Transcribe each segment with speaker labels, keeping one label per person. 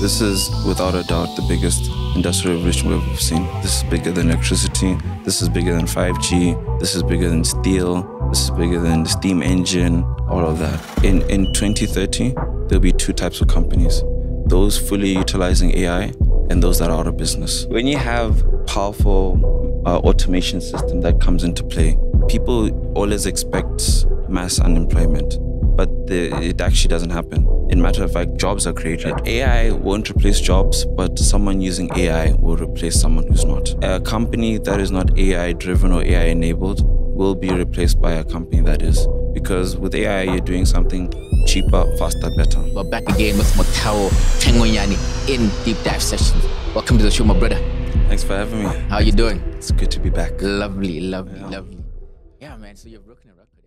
Speaker 1: This is without a doubt the biggest industrial revolution we've ever seen. This is bigger than electricity. This is bigger than 5G. This is bigger than steel. This is bigger than the steam engine, all of that. In 2030, there'll be two types of companies. Those fully utilizing AI and those that are out of business. When you have powerful automation system that comes into play, people always expect mass unemployment, but it actually doesn't happen. In matter of fact, jobs are created. AI won't replace jobs, but someone using AI will replace someone who's not. A company that is not AI driven or AI enabled will be replaced by a company that is. Because with AI, you're doing something cheaper, faster, better.
Speaker 2: We're back again with Motao Tengonyani in Deep Dive Sessions. Welcome to the show, my brother.
Speaker 1: Thanks for having me.
Speaker 2: How you doing?
Speaker 1: It's good to be back.
Speaker 2: Lovely, lovely. Yeah, man, so you've broken a record, eh?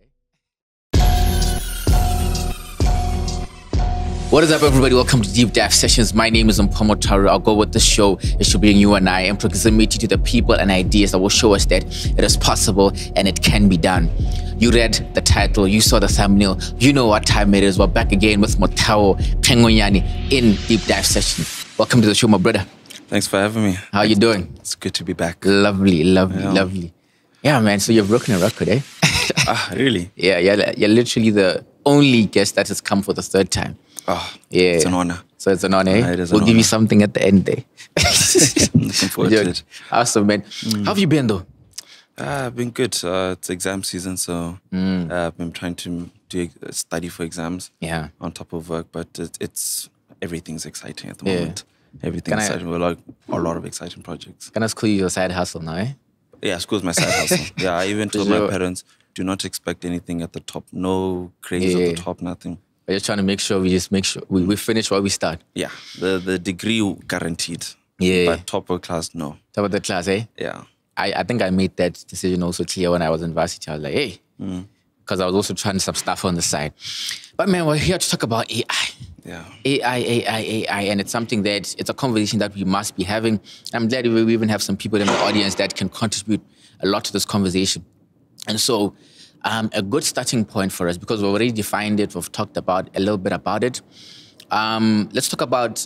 Speaker 2: What is up, everybody? Welcome to Deep Dive Sessions. My name is Motao. I'll go with the show. It should bring you and I in proximity to the people and ideas that will show us that it is possible and it can be done. You read the title, you saw the thumbnail, you know what time it is. We're back again with Motao Tengonyani in Deep Dive Sessions. Welcome to the show, my brother.
Speaker 1: Thanks for having me.
Speaker 2: How you doing?
Speaker 1: It's good to be back.
Speaker 2: Lovely. Yeah, man, so you've broken a record, eh?
Speaker 1: Really?
Speaker 2: Yeah, you're literally the only guest that has come for the third time.
Speaker 1: Oh,
Speaker 2: Yeah.
Speaker 1: it's an honor.
Speaker 2: So it's an honor, eh?
Speaker 1: It is an
Speaker 2: We'll give you
Speaker 1: honor.
Speaker 2: something at the end there.
Speaker 1: Looking forward to it.
Speaker 2: Awesome, man. How have you been, though?
Speaker 1: I've been good. It's exam season, so I've been trying to study for exams
Speaker 2: Yeah.
Speaker 1: on top of work, but it's everything's exciting at the
Speaker 2: Yeah.
Speaker 1: moment. Everything's
Speaker 2: Can I-
Speaker 1: exciting. A lot of exciting projects.
Speaker 2: Can I call you your side hustle now, eh?
Speaker 1: Yeah, school's my side hustle. Yeah, I even told my
Speaker 2: Sure.
Speaker 1: parents, do not expect anything at the top. No craze
Speaker 2: Yeah.
Speaker 1: at the top, nothing.
Speaker 2: We're just trying to make sure we finish what we start.
Speaker 1: Yeah, the degree guaranteed.
Speaker 2: Yeah.
Speaker 1: But top of class, no.
Speaker 2: Talk about the class, eh?
Speaker 1: Yeah.
Speaker 2: I think I made that decision also clear when I was in varsity. I was like, hey, because I was also trying some stuff on the side. But man, we're here to talk about AI.
Speaker 1: Yeah.
Speaker 2: AI, and it's something that, it's a conversation that we must be having. I'm glad we even have some people in the audience that can contribute a lot to this conversation. And so a good starting point for us, because we've already defined it, we've talked about a little bit about it. Let's talk about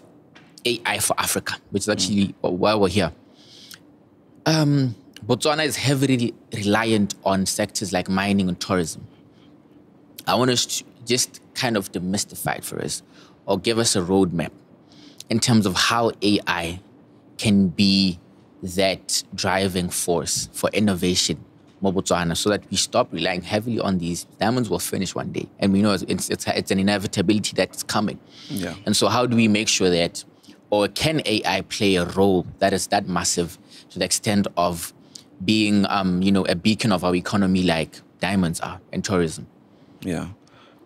Speaker 2: AI for Africa, which is actually why we're here. Botswana is heavily reliant on sectors like mining and tourism. I want us to just kind of demystify it for us, or give us a roadmap in terms of how AI can be that driving force for innovation in Botswana, so that we stop relying heavily on these. Diamonds will finish one day, and we know it's an inevitability that's coming.
Speaker 1: Yeah.
Speaker 2: And so how do we make sure that, or can AI play a role that is that massive to the extent of being, a beacon of our economy like diamonds are and tourism?
Speaker 1: Yeah.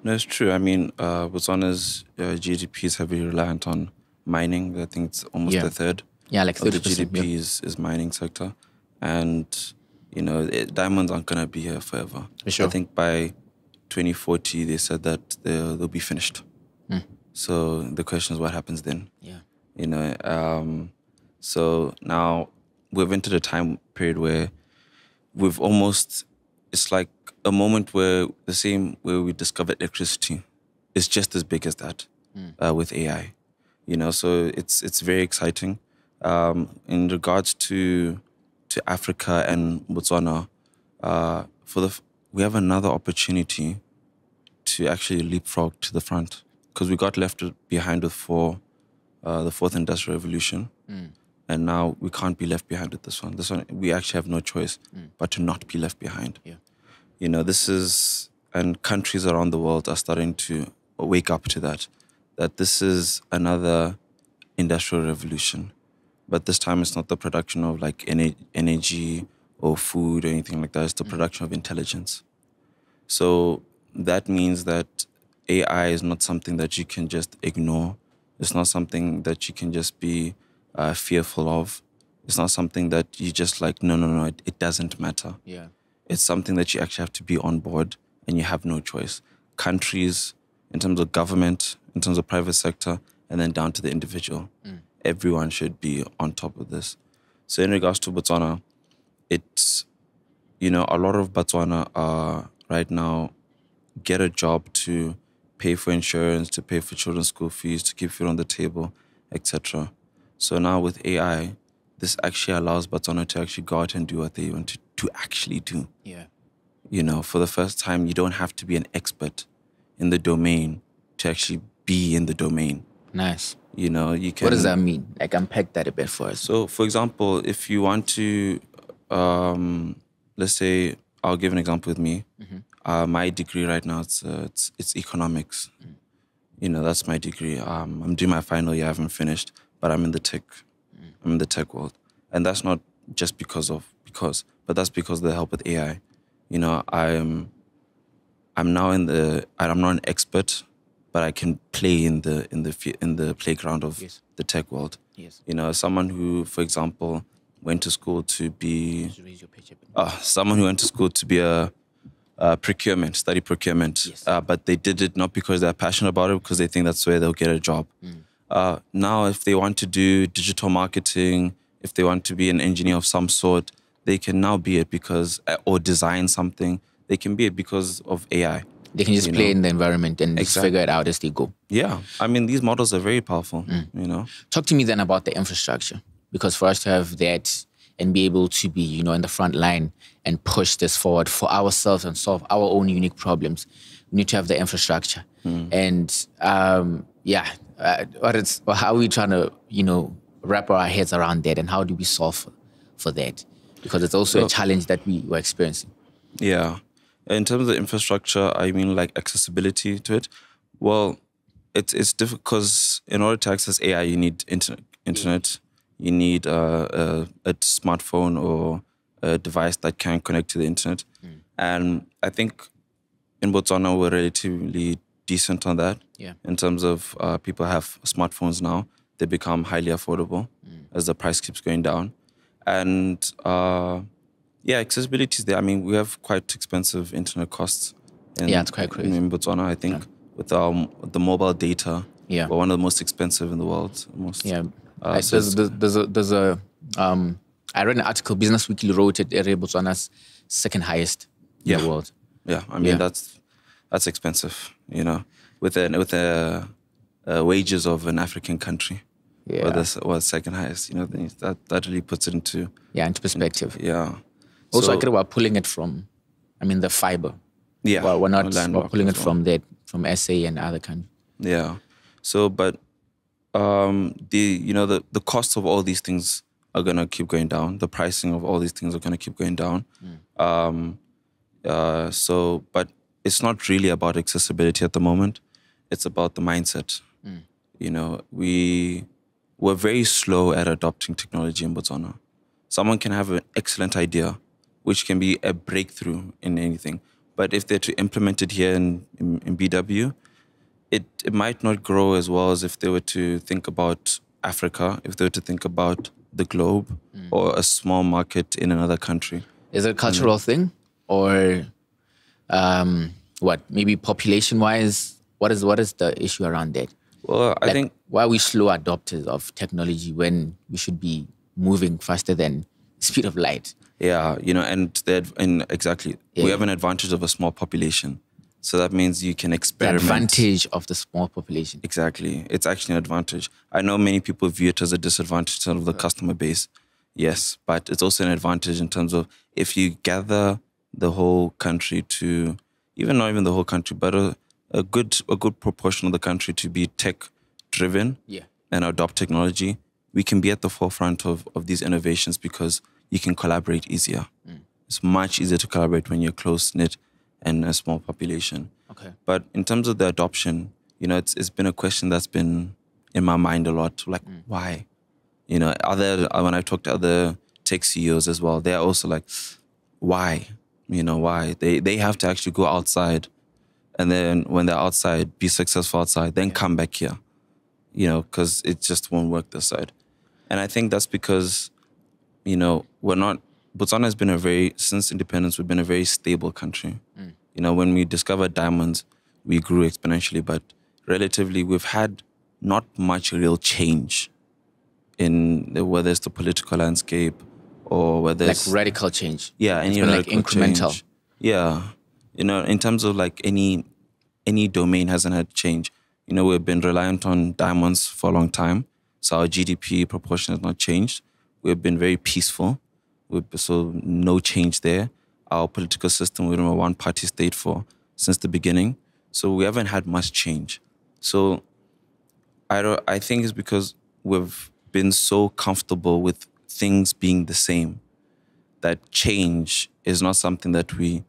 Speaker 1: No, it's true. I mean, Botswana's GDP is heavily reliant on mining. I think it's almost a third.
Speaker 2: Yeah, like
Speaker 1: of the
Speaker 2: 30%.
Speaker 1: GDP is mining sector. And, diamonds aren't going to be here forever.
Speaker 2: For sure.
Speaker 1: I think by 2040, they said that they'll be finished. So the question is, what happens then?
Speaker 2: Yeah.
Speaker 1: So now we've entered a time period where it's like a moment where where we discovered electricity is just as big as that with AI. So it's very exciting. In regards to Africa and Botswana, we have another opportunity to actually leapfrog to the front, because we got left behind with the fourth industrial revolution. And now we can't be left behind with this one. This one, we actually have no choice but to not be left behind.
Speaker 2: Yeah.
Speaker 1: And countries around the world are starting to wake up to that this is another industrial revolution. But this time it's not the production of like energy or food or anything like that. It's the production of intelligence. So that means that AI is not something that you can just ignore. It's not something that you can just be fearful of. It's not something that you just like, no, it doesn't matter.
Speaker 2: Yeah.
Speaker 1: It's something that you actually have to be on board, and you have no choice. Countries, in terms of government, in terms of private sector, and then down to the individual. Everyone should be on top of this. So in regards to Botswana, it's, a lot of Botswana are right now get a job to pay for insurance, to pay for children's school fees, to keep food on the table, etc. So now with AI, this actually allows Botswana to actually go out and do what they want to actually do.
Speaker 2: Yeah.
Speaker 1: For the first time, you don't have to be an expert in the domain to actually be in the domain.
Speaker 2: Nice.
Speaker 1: You can.
Speaker 2: What does that mean? Like, unpack that a bit for us.
Speaker 1: So, for example, if you want to, let's say, I'll give an example with me. My degree right now, it's economics. That's my degree. I'm doing my final year. I haven't finished, but I'm in the tech. I'm in the tech world, and that's not just but that's because of the help with AI. I'm now I'm not an expert, but I can play in the playground of the tech world.
Speaker 2: Yes.
Speaker 1: Someone who, for example, went to school to be
Speaker 2: Just raise your pitch a bit.
Speaker 1: someone who went to school to be a study procurement,
Speaker 2: Yes.
Speaker 1: but they did it not because they're passionate about it, because they think that's where they'll get a job. Now, if they want to do digital marketing, if they want to be an engineer of some sort, they can now be it or design something. They can be it because of AI.
Speaker 2: They can just play in the environment and just
Speaker 1: Exactly.
Speaker 2: figure it out as they go.
Speaker 1: Yeah. I mean, these models are very powerful,
Speaker 2: Talk to me then about the infrastructure, because for us to have that and be able to be, in the front line and push this forward for ourselves and solve our own unique problems, we need to have the infrastructure. And how are we trying to, wrap our heads around that, and how do we solve for that? Because it's also a challenge that we were experiencing.
Speaker 1: Yeah. In terms of the infrastructure, I mean like accessibility to it. Well, it's difficult because in order to access AI, you need internet. You need a smartphone or a device that can connect to the internet. And I think in Botswana, we're relatively decent on that.
Speaker 2: Yeah.
Speaker 1: In terms of people have smartphones now, they become highly affordable as the price keeps going down. And accessibility is there. I mean, we have quite expensive internet costs.
Speaker 2: It's quite crazy.
Speaker 1: In Botswana, I think, with the mobile data, we're one of the most expensive in the world. I read an article, Business Weekly wrote it, area Botswana's second highest in the world. Yeah, I mean, that's expensive, with the wages of an African country.
Speaker 2: Yeah.
Speaker 1: Or second highest, that really puts it into
Speaker 2: perspective.
Speaker 1: Also,
Speaker 2: I care about pulling it from, the fiber.
Speaker 1: Yeah.
Speaker 2: Well, we're pulling it from SA and other countries.
Speaker 1: Yeah. So, but the cost of all these things are gonna keep going down. The pricing of all these things are gonna keep going down. But it's not really about accessibility at the moment. It's about the mindset. We're very slow at adopting technology in Botswana. Someone can have an excellent idea, which can be a breakthrough in anything. But if they're to implement it here in BW, it might not grow as well as if they were to think about Africa, if they were to think about the globe or a small market in another country.
Speaker 2: Is it a cultural thing? Or maybe population-wise? What is the issue around that?
Speaker 1: Well, I think...
Speaker 2: Why are we slow adopters of technology when we should be moving faster than the speed of light?
Speaker 1: Yeah, exactly. Yeah. We have an advantage of a small population. So that means you can experiment.
Speaker 2: The advantage of the small population.
Speaker 1: Exactly. It's actually an advantage. I know many people view it as a disadvantage in terms of the customer base. Yes, but it's also an advantage in terms of if you gather the whole country to, not even the whole country, but a good proportion of the country to be tech-driven and adopt technology, we can be at the forefront of these innovations because you can collaborate easier. It's much easier to collaborate when you're close-knit and a small population.
Speaker 2: Okay.
Speaker 1: But in terms of the adoption, it's been a question that's been in my mind a lot. Like, why? When I talk to other tech CEOs as well, they're also like, why? Why? They have to actually go outside, and then when they're outside, be successful outside, then come back here. Because it just won't work this side. And I think that's because, Botswana has been since independence, we've been a very stable country. When we discovered diamonds, we grew exponentially, but relatively, we've had not much real change in whether it's the political landscape or whether it's...
Speaker 2: Like radical change.
Speaker 1: Yeah.
Speaker 2: It's been like incremental.
Speaker 1: Change. Yeah. In terms of like any domain hasn't had change. We've been reliant on diamonds for a long time. So our GDP proportion has not changed. We've been very peaceful. So no change there. Our political system, we've been a one-party state since the beginning. So we haven't had much change. So I think it's because we've been so comfortable with things being the same that change is not something that we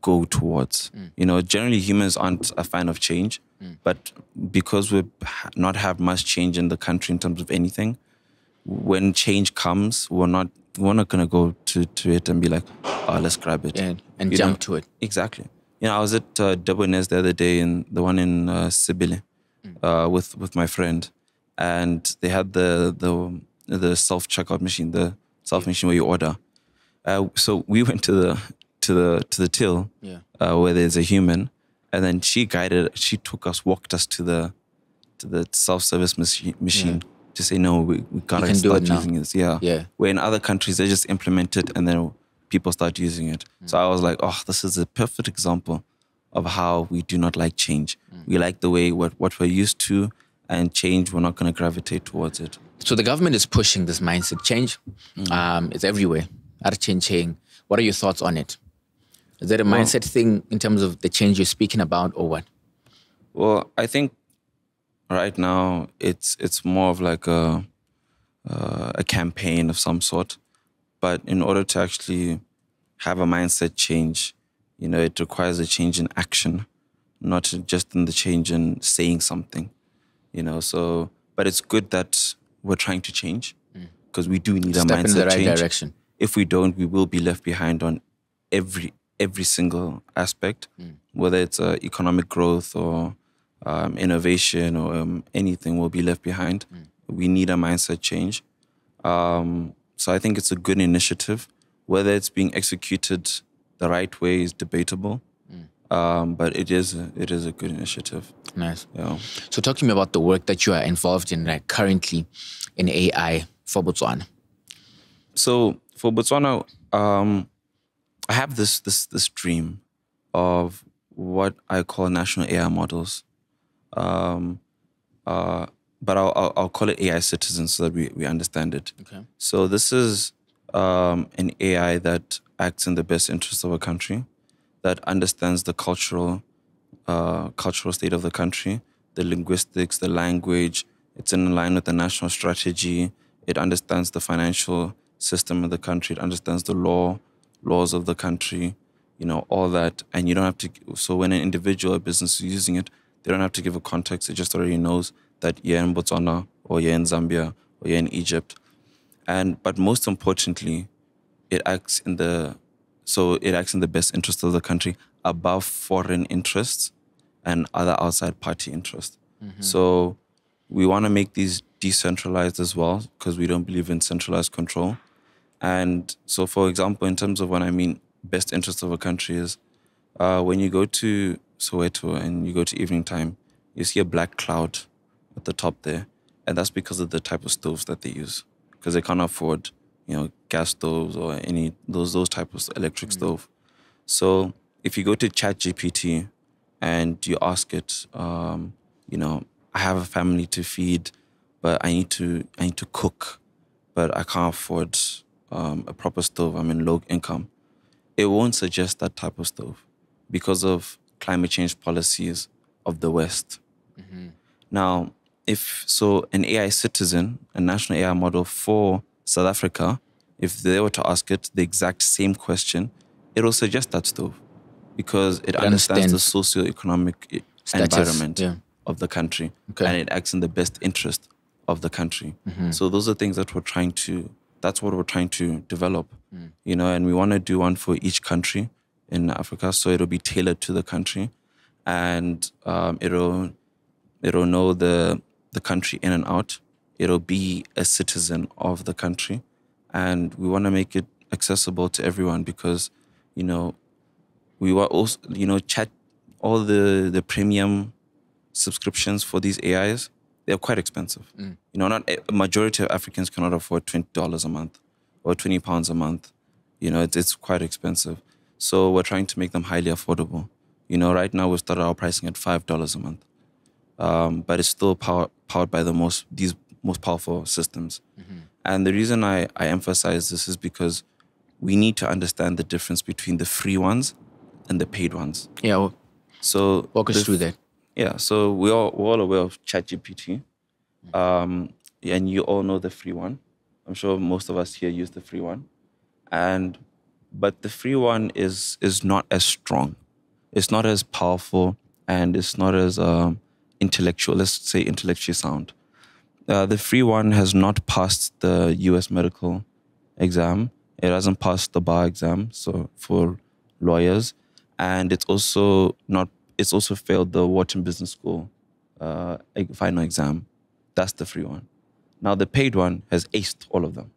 Speaker 1: go towards. Generally humans aren't a fan of change, but because we've not have much change in the country in terms of anything, when change comes, we're not going to go to it and be like, oh, let's grab it.
Speaker 2: And jump to it.
Speaker 1: Exactly. I was at Debonairs the other day, the one in Sibile, with my friend, and they had the self-checkout machine, the self-machine where you order. So we went to the till, where there's a human, and then she walked us to the self-service machine to say, no, we gotta start using this. Yeah. Where in other countries they just implement it and then people start using it. So I was like, oh, this is a perfect example of how we do not like change. We like the way what we're used to, and change, we're not going to gravitate towards it.
Speaker 2: So the government is pushing this mindset change. It's everywhere. Changing. What are your thoughts on it? Is that a mindset thing in terms of the change you're speaking about, or what?
Speaker 1: Well, I think right now it's more of like a campaign of some sort. But in order to actually have a mindset change, it requires a change in action, not just in the change in saying something. But it's good that we're trying to change, because we do need a mindset change. Step in the right
Speaker 2: direction.
Speaker 1: If we don't, we will be left behind on every single aspect, whether it's economic growth or innovation or anything, will be left behind. We need a mindset change. So I think it's a good initiative. Whether it's being executed the right way is debatable, but it is a good initiative.
Speaker 2: Nice.
Speaker 1: Yeah.
Speaker 2: So talk to me about the work that you are involved in currently in AI for Botswana.
Speaker 1: So for Botswana, I have this dream of what I call national AI models. But I'll call it AI citizens so that we understand it.
Speaker 2: Okay.
Speaker 1: So this is an AI that acts in the best interest of a country, that understands the cultural state of the country, the linguistics, the language. It's in line with the national strategy. It understands the financial system of the country. It understands the laws of the country, all that. And you don't have to. So when an individual or business is using it, they don't have to give a context. It just already knows that you're in Botswana or you're in Zambia or you're in Egypt. But most importantly, it acts in the best interest of the country above foreign interests and other outside party interests. So we want to make these decentralized as well, because we don't believe in centralized control. And so, for example, in terms of what I mean best interest of a country is when you go to Soweto and you go to evening time, you see a black cloud at the top there. And that's because of the type of stoves that they use, because they can't afford, gas stoves or any those type of electric stove. So if you go to ChatGPT and you ask it, I have a family to feed, but I need to cook, but I can't afford a proper stove. I'm in low income. It won't suggest that type of stove because of climate change policies of the West. Now, an AI citizen, a national AI model for South Africa, if they were to ask it the exact same question, it will suggest that stove, because it understands the socio-economic environment of the country, and it acts in the best interest of the country. So those are things that that's what we're trying to develop, and we want to do one for each country in Africa, so it'll be tailored to the country, and it'll know the country in and out. It'll be a citizen of the country, and we want to make it accessible to everyone, because we were also all the premium subscriptions for these AIs, they're quite expensive. Not a majority of Africans cannot afford $20 a month or £20 a month. It's quite expensive. So we're trying to make them highly affordable. Right now we've started our pricing at $5 a month. But it's still powered by these most powerful systems. And the reason I emphasize this is because we need to understand the difference between the free ones and the paid ones.
Speaker 2: Yeah. Well,
Speaker 1: So
Speaker 2: walk us through that.
Speaker 1: Yeah, so we're all aware of ChatGPT, and you all know the free one. I'm sure most of us here use the free one, but the free one is not as strong, it's not as powerful, and it's not as intellectual. Let's say intellectually sound. The free one has not passed the U.S. medical exam. It hasn't passed the bar exam, so for lawyers, and it's also not. It's also failed the Wharton Business School final exam. That's the free one. Now the paid one has aced all of them.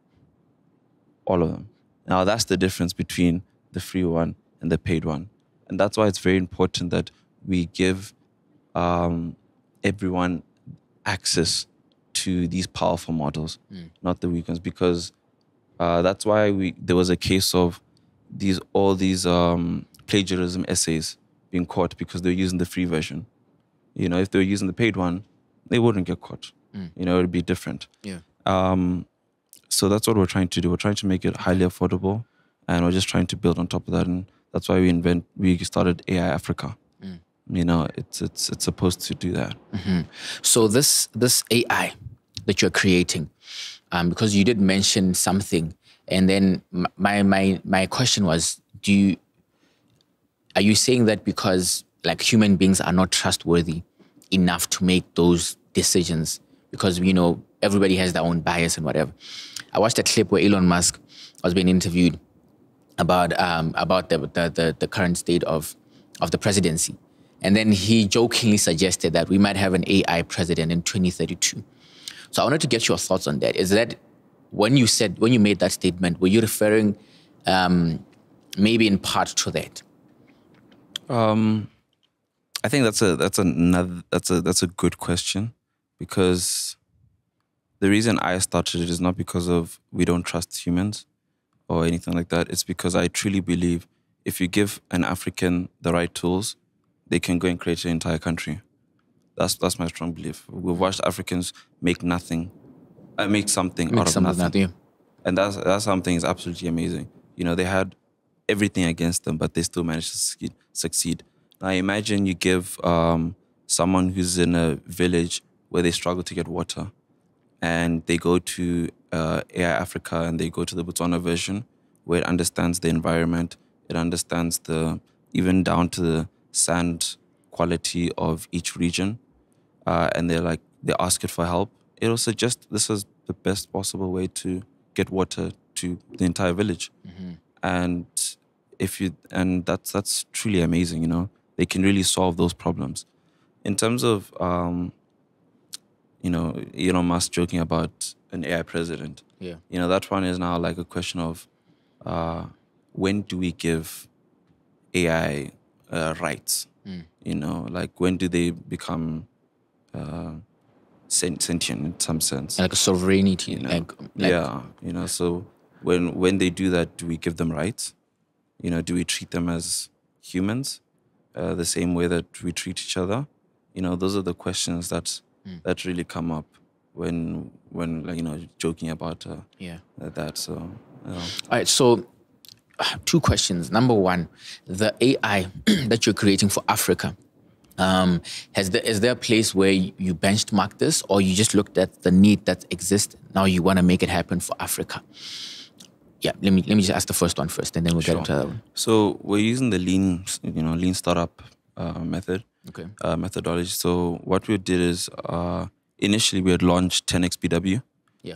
Speaker 1: All of them. Now that's the difference between the free one and the paid one, and that's why it's very important that we give everyone access to these powerful models, not the weak ones, because that's why there was a case of all these plagiarism essays being caught because they're using the free version. If they were using the paid one, they wouldn't get caught. It would be different.
Speaker 2: Yeah.
Speaker 1: So that's what we're trying to do. We're trying to make it highly affordable, and we're just trying to build on top of that. And that's why we started AI Africa. It's supposed to do that.
Speaker 2: So this AI that you're creating, because you did mention something, and then my question was, are you saying that because like human beings are not trustworthy enough to make those decisions because everybody has their own bias and whatever? I watched a clip where Elon Musk was being interviewed about the current state of the presidency. And then he jokingly suggested that we might have an AI president in 2032. So I wanted to get your thoughts on that. Is that when you made that statement, were you referring maybe in part to that?
Speaker 1: I think that's a good question, because the reason I started it is not because of we don't trust humans or anything like that. It's because I truly believe if you give an African the right tools, they can go and create an entire country. That's my strong belief. We've watched Africans make something out of nothing. And that's something is absolutely amazing. They had everything against them, but they still managed to succeed. Now imagine you give someone who's in a village where they struggle to get water, and they go to AI Africa and they go to the Botswana version where it understands the environment, it understands even down to the sand quality of each region, and they ask it for help. It will suggest this is the best possible way to get water to the entire village, and that's truly amazing. They can really solve those problems. In terms of Elon Musk joking about an AI president.
Speaker 2: Yeah.
Speaker 1: That one is now like a question of when do we give AI rights? Like when do they become sentient in some sense?
Speaker 2: Like a sovereignty.
Speaker 1: Yeah. So when they do that, do we give them rights? Do we treat them as humans the same way that we treat each other? Those are the questions that really come up when joking about that. So
Speaker 2: all right. So 2 questions. Number 1, the AI that you're creating for Africa. Is there a place where you benchmark this, or you just looked at the need that exists? Now you want to make it happen for Africa? Yeah, let me just ask the first one first, and then we'll get into that one.
Speaker 1: So we're using the lean startup method.
Speaker 2: Okay.
Speaker 1: Methodology. So what we did is initially we had launched 10xBW,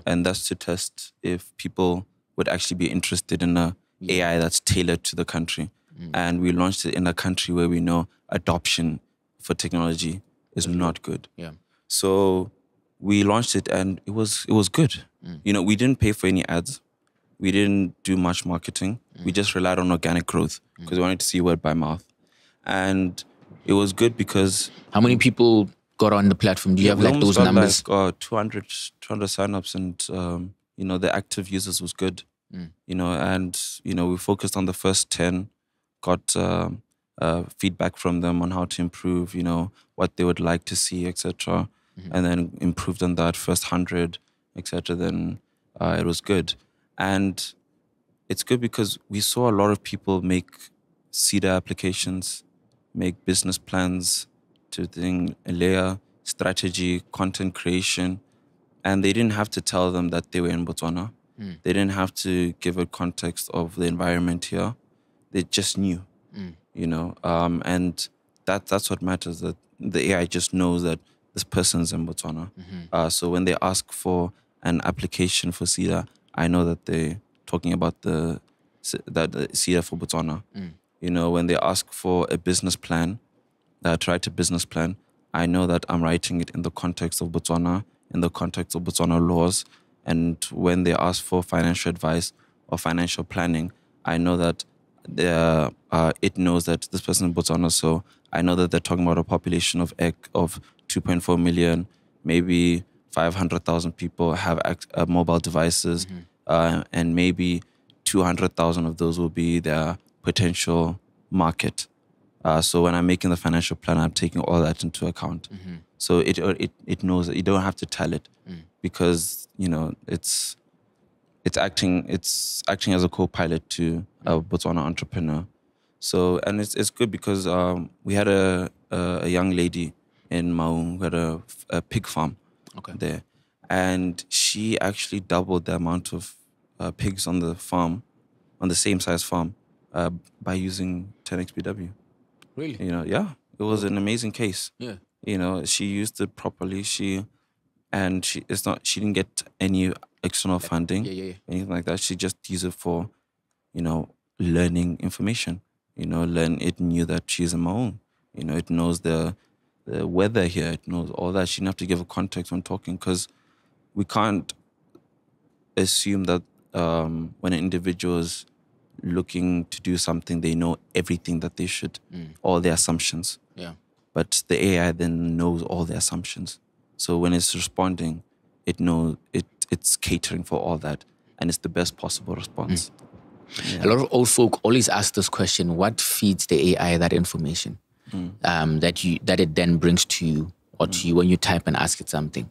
Speaker 1: and that's to test if people would actually be interested in a AI that's tailored to the country. And we launched it in a country where we know adoption for technology is not good.
Speaker 2: Yeah.
Speaker 1: So we launched it, and it was good. We didn't pay for any ads. We didn't do much marketing. We just relied on organic growth because we wanted to see word by mouth. And it was good because...
Speaker 2: How many people got on the platform? Do you have those numbers?
Speaker 1: 200 signups, and the active users was good. And we focused on the first 10, got feedback from them on how to improve, what they would like to see, etc. And then improved on that first 100. etc., then it was good. And it's good because we saw a lot of people make CEDA applications, make business plans to layer strategy, content creation, and they didn't have to tell them that they were in Botswana. They didn't have to give a context of the environment here. They just knew, and that's what matters. That the AI just knows that this person's in Botswana. So when they ask for an application for CEDA, I know that they're talking about the CEDA for Botswana. When they ask for a business plan, to write a business plan, I know that I'm writing it in the context of Botswana, in the context of Botswana laws. And when they ask for financial advice or financial planning, I know that it knows that this person in Botswana. So I know that they're talking about a population of 2.4 million, maybe 500,000 people have mobile devices, and maybe 200,000 of those will be their potential market. So when I'm making the financial plan, I'm taking all that into account. So it knows that you don't have to tell it, because it's acting as a co-pilot to a Botswana entrepreneur. So, and it's good because we had a young lady in Maung who had a pig farm there, and she actually doubled the amount of pigs on the farm, on the same size farm, by using 10xBW.
Speaker 2: Really?
Speaker 1: Yeah, it was an amazing case.
Speaker 2: Yeah.
Speaker 1: She used it properly. She didn't get any external funding, anything like that. She just used it for, learning information. It knew that she's in Maung. It knows the weather here. It knows all that. She didn't have to give a context when talking, because we can't assume that when an individual is looking to do something, they know everything that they should, all their assumptions.
Speaker 2: Yeah.
Speaker 1: But the AI then knows all the assumptions. So when it's responding, it knows it's catering for all that, and it's the best possible response.
Speaker 2: Yeah. A lot of old folk always ask this question: what feeds the AI that information that it then brings to you or to you when you type and ask it something?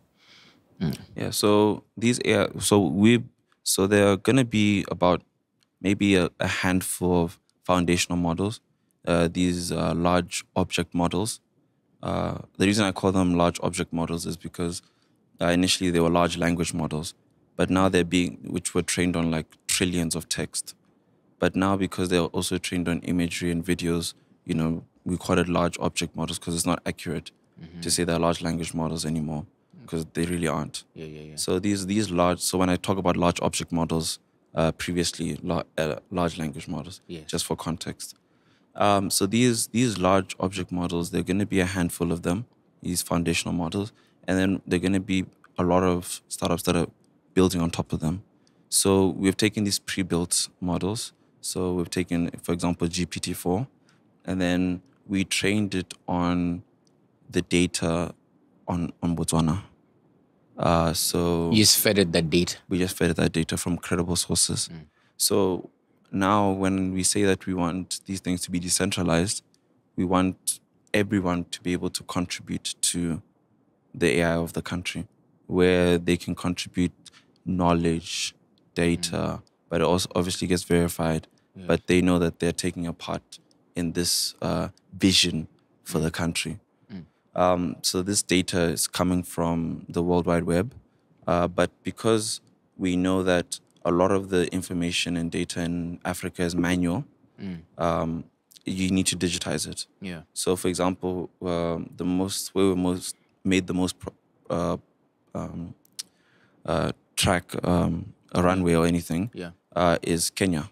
Speaker 1: Yeah. So these AI, so there are gonna be about maybe a handful of foundational models. These large object models. The reason I call them large object models is because initially they were large language models, but now which were trained on like trillions of text. But now, because they're also trained on imagery and videos, we call it large object models, because it's not accurate to say they're large language models anymore, because they really aren't.
Speaker 2: Yeah.
Speaker 1: So these large. So when I talk about large object models, previously large language models, just for context. So these large object models, they're going to be a handful of them, these foundational models, and then they're going to be a lot of startups that are building on top of them. So we've taken these pre-built models. So we've taken, for example, GPT-4, and then we trained it on the data on Botswana. So
Speaker 2: you just fed it that data.
Speaker 1: We just fed it that data from credible sources. So now when we say that we want these things to be decentralized, we want everyone to be able to contribute to the AI of the country, where they can contribute knowledge, data, but it also obviously gets verified. Yes. But they know that they're taking a part in this vision for the country. So this data is coming from the World Wide Web, but because we know that a lot of the information and data in Africa is manual, you need to digitize it.
Speaker 2: Yeah.
Speaker 1: So, for example, made the most track a runway or anything is Kenya.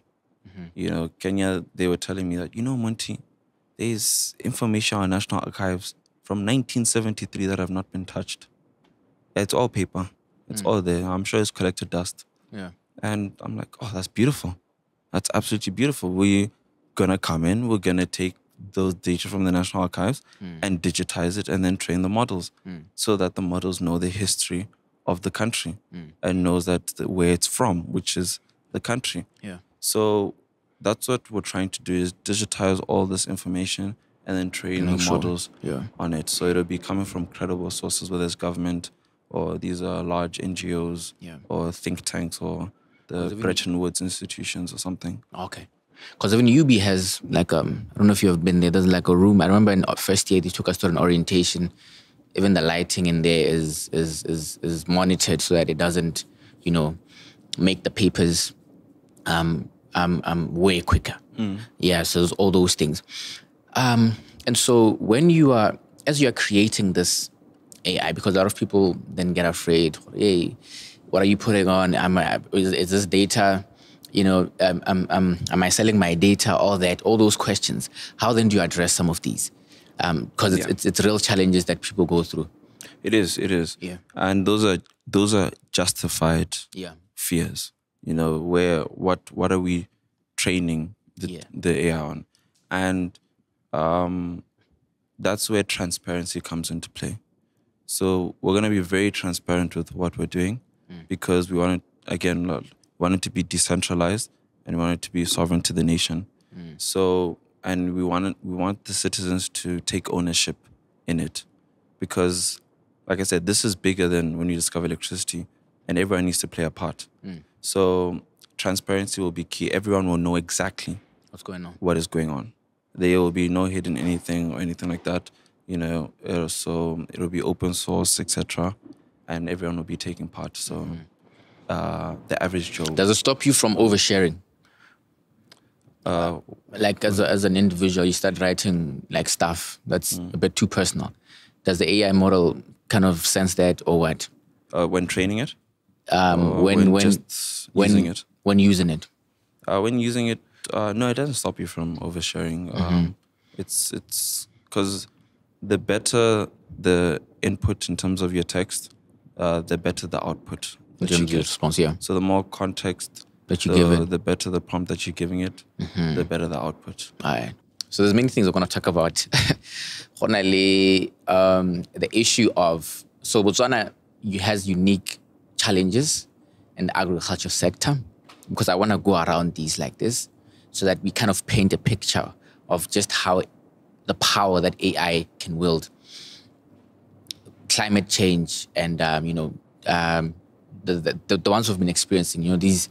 Speaker 1: Kenya, they were telling me that, Monty, there's information on National Archives from 1973 that have not been touched. It's all paper. It's all there. I'm sure it's collected dust.
Speaker 2: Yeah.
Speaker 1: And I'm like, oh, that's beautiful. That's absolutely beautiful. We're going to come in, we're going to take those data from the National Archives and digitize it and then train the models so that the models know the history of the country and knows that where it's from, which is the country.
Speaker 2: Yeah.
Speaker 1: So that's what we're trying to do, is digitize all this information and then train the models on it. So it'll be coming from credible sources, whether it's government or these are large NGOs or think tanks or the Bretton Woods institutions or something.
Speaker 2: Okay. Because even UB has like, I don't know if you have been there, there's like a room. I remember in first year, they took us to an orientation. Even the lighting in there is monitored so that it doesn't, make the papers way quicker. Yeah, so there's all those things. And so when as you are creating this AI, because a lot of people then get afraid, hey, what are you putting on? Is this data, am I selling my data, all those questions? How then do you address some of these? Because it's real challenges that people go through.
Speaker 1: It is.
Speaker 2: Yeah.
Speaker 1: And those are justified fears. What are we training the AI on? And that's where transparency comes into play. So we're going to be very transparent with what we're doing because we want it to be decentralized and we want it to be sovereign to the nation. So, and we want the citizens to take ownership in it because, like I said, this is bigger than when you discover electricity and everyone needs to play a part. So transparency will be key. Everyone will know exactly what is going on. There will be no hidden anything or anything like that. So it'll be open source, etc., and everyone will be taking part. So the average Joe.
Speaker 2: Does it stop you from oversharing? Like as an individual, you start writing like stuff that's a bit too personal. Does the AI model kind of sense that, or what?
Speaker 1: When training it?
Speaker 2: When
Speaker 1: using it?
Speaker 2: When using it?
Speaker 1: When using it, no, it doesn't stop you from oversharing. It's because the better the input in terms of your text, the better the output that you get.
Speaker 2: Response, yeah.
Speaker 1: So the more context
Speaker 2: that you give it,
Speaker 1: the better the prompt that you're giving it, the better the output.
Speaker 2: All right. So there's many things we're going to talk about. Honestly, the issue of, so Botswana has unique challenges in the agriculture sector, because I want to go around these like this so that we kind of paint a picture of just how the power that AI can wield. Climate change and, the ones we've been experiencing, these,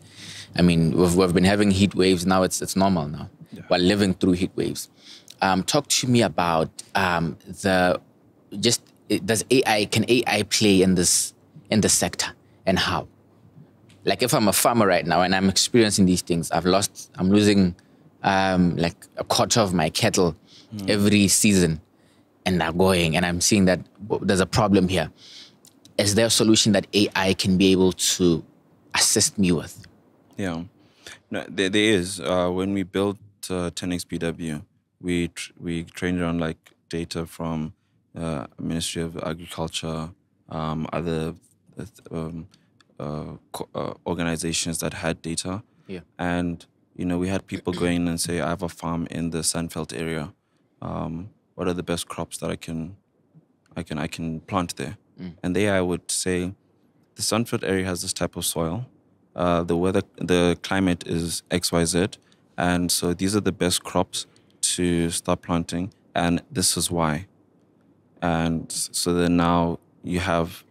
Speaker 2: we've been having heat waves now, it's normal now. Yeah. We're living through heat waves. Talk to me about can AI play in this sector and how? Like if I'm a farmer right now and I'm experiencing these things, I'm losing like a quarter of my cattle every season, and they're going, and I'm seeing that there's a problem here. Is there a solution that AI can be able to assist me with?
Speaker 1: Yeah, no, there is. When we built 10xBW, we trained it on like data from Ministry of Agriculture, other organizations that had data.
Speaker 2: Yeah.
Speaker 1: And we had people go in and say, I have a farm in the Sandveld area. What are the best crops that I can plant there? And there I would say, the Sandveld area has this type of soil. The climate is XYZ, and so these are the best crops to start planting, and this is why. And so then now you have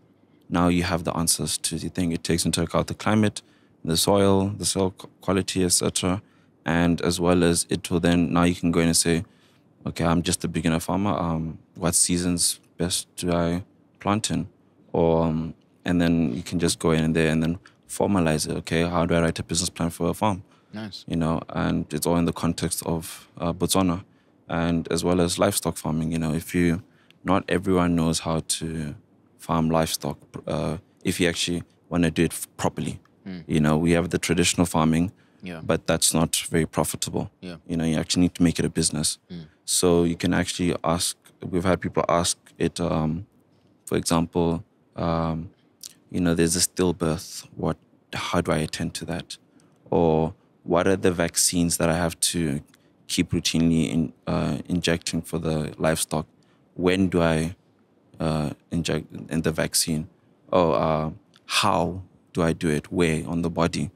Speaker 1: the answers to the thing. It takes into account the climate, the soil quality, etc. And as well as it will then, now you can go in and say, okay, I'm just a beginner farmer. What seasons best do I plant in? Or and then you can just go in there and then formalize it. Okay, how do I write a business plan for a farm?
Speaker 2: Nice.
Speaker 1: And it's all in the context of Botswana, and as well as livestock farming. Not everyone knows how to farm livestock. If you actually want to do it properly, we have the traditional farming, but that's not very profitable.
Speaker 2: Yeah.
Speaker 1: You actually need to make it a business. So you can actually ask. We've had people ask it. For example, there's a stillbirth. How do I attend to that? Or what are the vaccines that I have to keep routinely injecting for the livestock? When do I inject in the vaccine? Or how do I do it? Where on the body?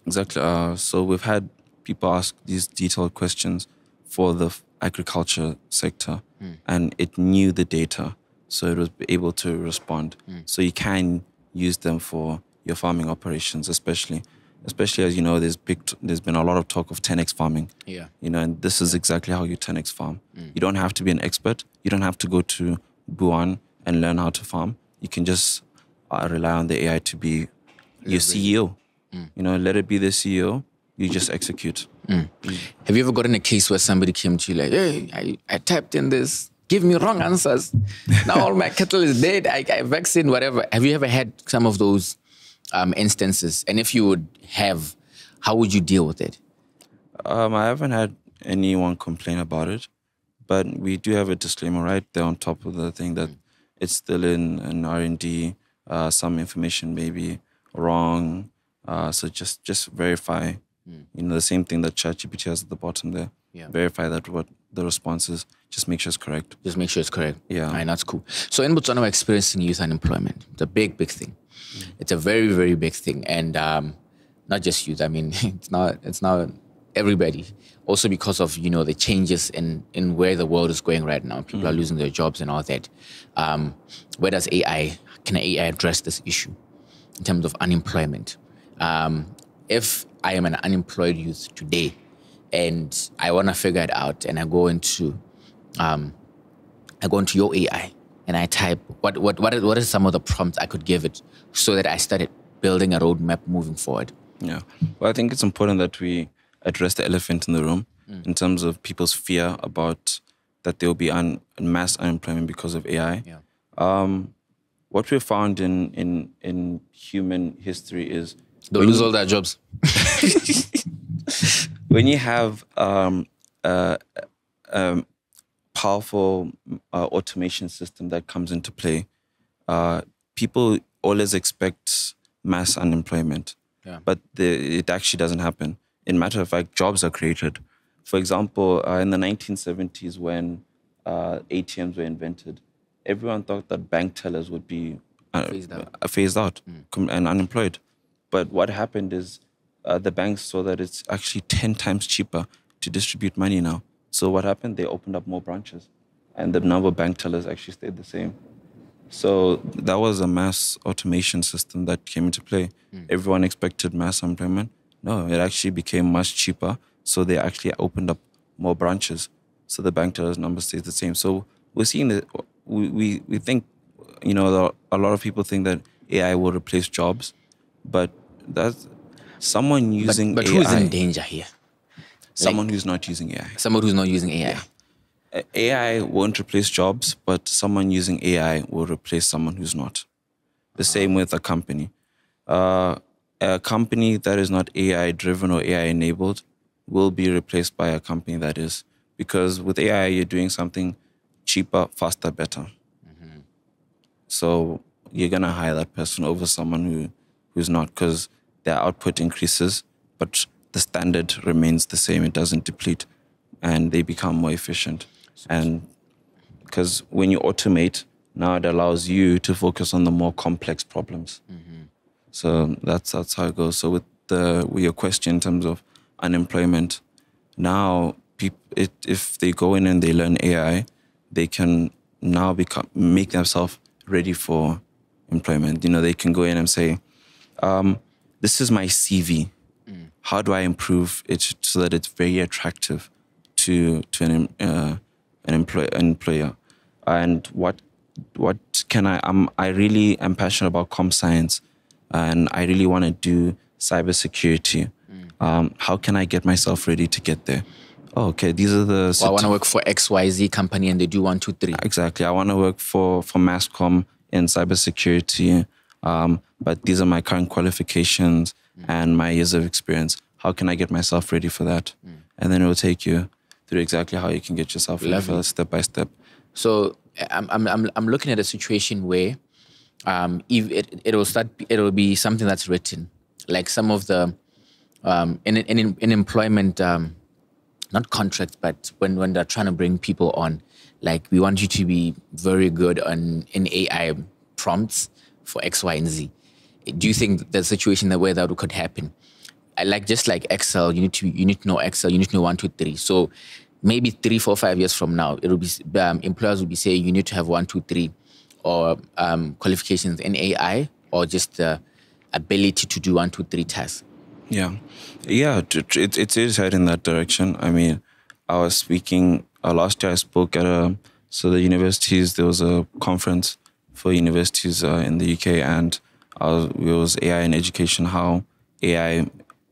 Speaker 1: Exactly. So we've had people ask these detailed questions for the agriculture sector, and it knew the data. so it was able to respond. So you can use them for your farming operations, especially as you know, there's been a lot of talk of 10x farming.
Speaker 2: Yeah.
Speaker 1: You know, and this is exactly how you 10x farm. You don't have to be an expert. You don't have to go to Buan and learn how to farm. You can just rely on the AI to be your CEO. You know, let it be the CEO. You just execute.
Speaker 2: Have you ever gotten a case where somebody came to you like, hey, I typed in this, give me wrong answers. Now all my cattle is dead. I vaccine, whatever. Have you ever had some of those instances? And if you would have, how would you deal with it?
Speaker 1: I haven't had anyone complain about it, but we do have a disclaimer right there on top of the thing that it's still in R&D. Some information may be wrong. So just verify. You know, the same thing that ChatGPT has at the bottom there.
Speaker 2: Yeah.
Speaker 1: Verify that what the response is. Just make sure it's correct.
Speaker 2: Just make sure it's correct.
Speaker 1: Yeah.
Speaker 2: All right, that's cool. So in Botswana, we're experiencing youth unemployment. It's a big, big thing. It's a very, very big thing. And not just youth. I mean, it's not everybody. Also because of, you know, the changes in where the world is going right now. People are losing their jobs and all that. Where does can AI address this issue in terms of unemployment? If I am an unemployed youth today and I want to figure it out and I go into your AI and I type, what are some of the prompts I could give it so that I started building a roadmap moving forward?
Speaker 1: Yeah. Well, I think it's important that we address the elephant in the room in terms of people's fear about that there will be mass unemployment because of AI.
Speaker 2: Yeah.
Speaker 1: What we found in human history is
Speaker 2: they'll lose all their jobs.
Speaker 1: When you have powerful automation system that comes into play, people always expect mass unemployment, but it actually doesn't happen. In matter of fact, jobs are created. For example, in the 1970s when ATMs were invented, everyone thought that bank tellers would be phased out and unemployed. But what happened is the banks saw that it's actually 10 times cheaper to distribute money now. So what happened? They opened up more branches and the number of bank tellers actually stayed the same. So that was a mass automation system that came into play. Everyone expected mass unemployment. No, it actually became much cheaper. So they actually opened up more branches. So the bank tellers number stays the same. So we're seeing that we think, you know, a lot of people think that AI will replace jobs, but that's someone using
Speaker 2: but
Speaker 1: AI.
Speaker 2: But who's in danger here?
Speaker 1: Someone who's not using AI.
Speaker 2: Someone who's not using AI.
Speaker 1: Yeah. AI won't replace jobs, but someone using AI will replace someone who's not. The same with a company. A company that is not AI driven or AI enabled will be replaced by a company that is. Because with AI, you're doing something cheaper, faster, better. So you're going to hire that person over someone who's not, because their output increases, but the standard remains the same. It doesn't deplete, and they become more efficient. And because when you automate, now it allows you to focus on the more complex problems. So that's how it goes. So with your question in terms of unemployment, now if they go in and they learn AI, they can now make themselves ready for employment. You know, they can go in and say, this is my CV. How do I improve it so that it's very attractive to an employer? And what can I really am passionate about comp science, and I really want to do cybersecurity. How can I get myself ready to get there? Oh, okay, these are the...
Speaker 2: Well, I want to work for XYZ company and they do 1, 2, 3.
Speaker 1: Exactly. I want to work for Masscom in cybersecurity, but these are my current qualifications and my years of experience. How can I get myself ready for that? And then it will take you through exactly how you can get yourself ready for that step by step. So
Speaker 2: I'm looking at a situation where it will be something that's written, like some of the in employment, not contracts, but when they're trying to bring people on, like, we want you to be very good in AI prompts for X, Y, and Z. Do you think there's a situation where that could happen? Just like Excel, you need to know Excel, you need to know 1, 2, 3. So maybe 3, 4, 5 years from now, it'll be employers will be saying you need to have 1, 2, 3 or qualifications in AI, or just the ability to do 1, 2, 3 tasks?
Speaker 1: Yeah, it is heading in that direction. I mean, I was speaking last year. I spoke at the universities. There was a conference for universities in the UK, and it was AI in education. How AI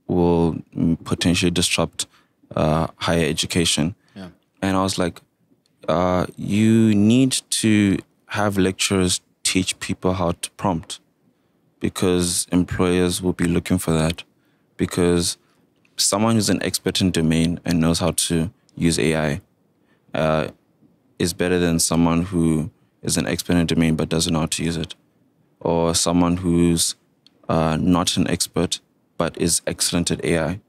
Speaker 1: will potentially disrupt higher education.
Speaker 2: Yeah.
Speaker 1: And I was like, you need to have lecturers teach people how to prompt, because employers will be looking for that. Because someone who's an expert in domain and knows how to use AI is better than someone who is an expert in domain but doesn't know how to use it, or someone who's not an expert but is excellent at AI.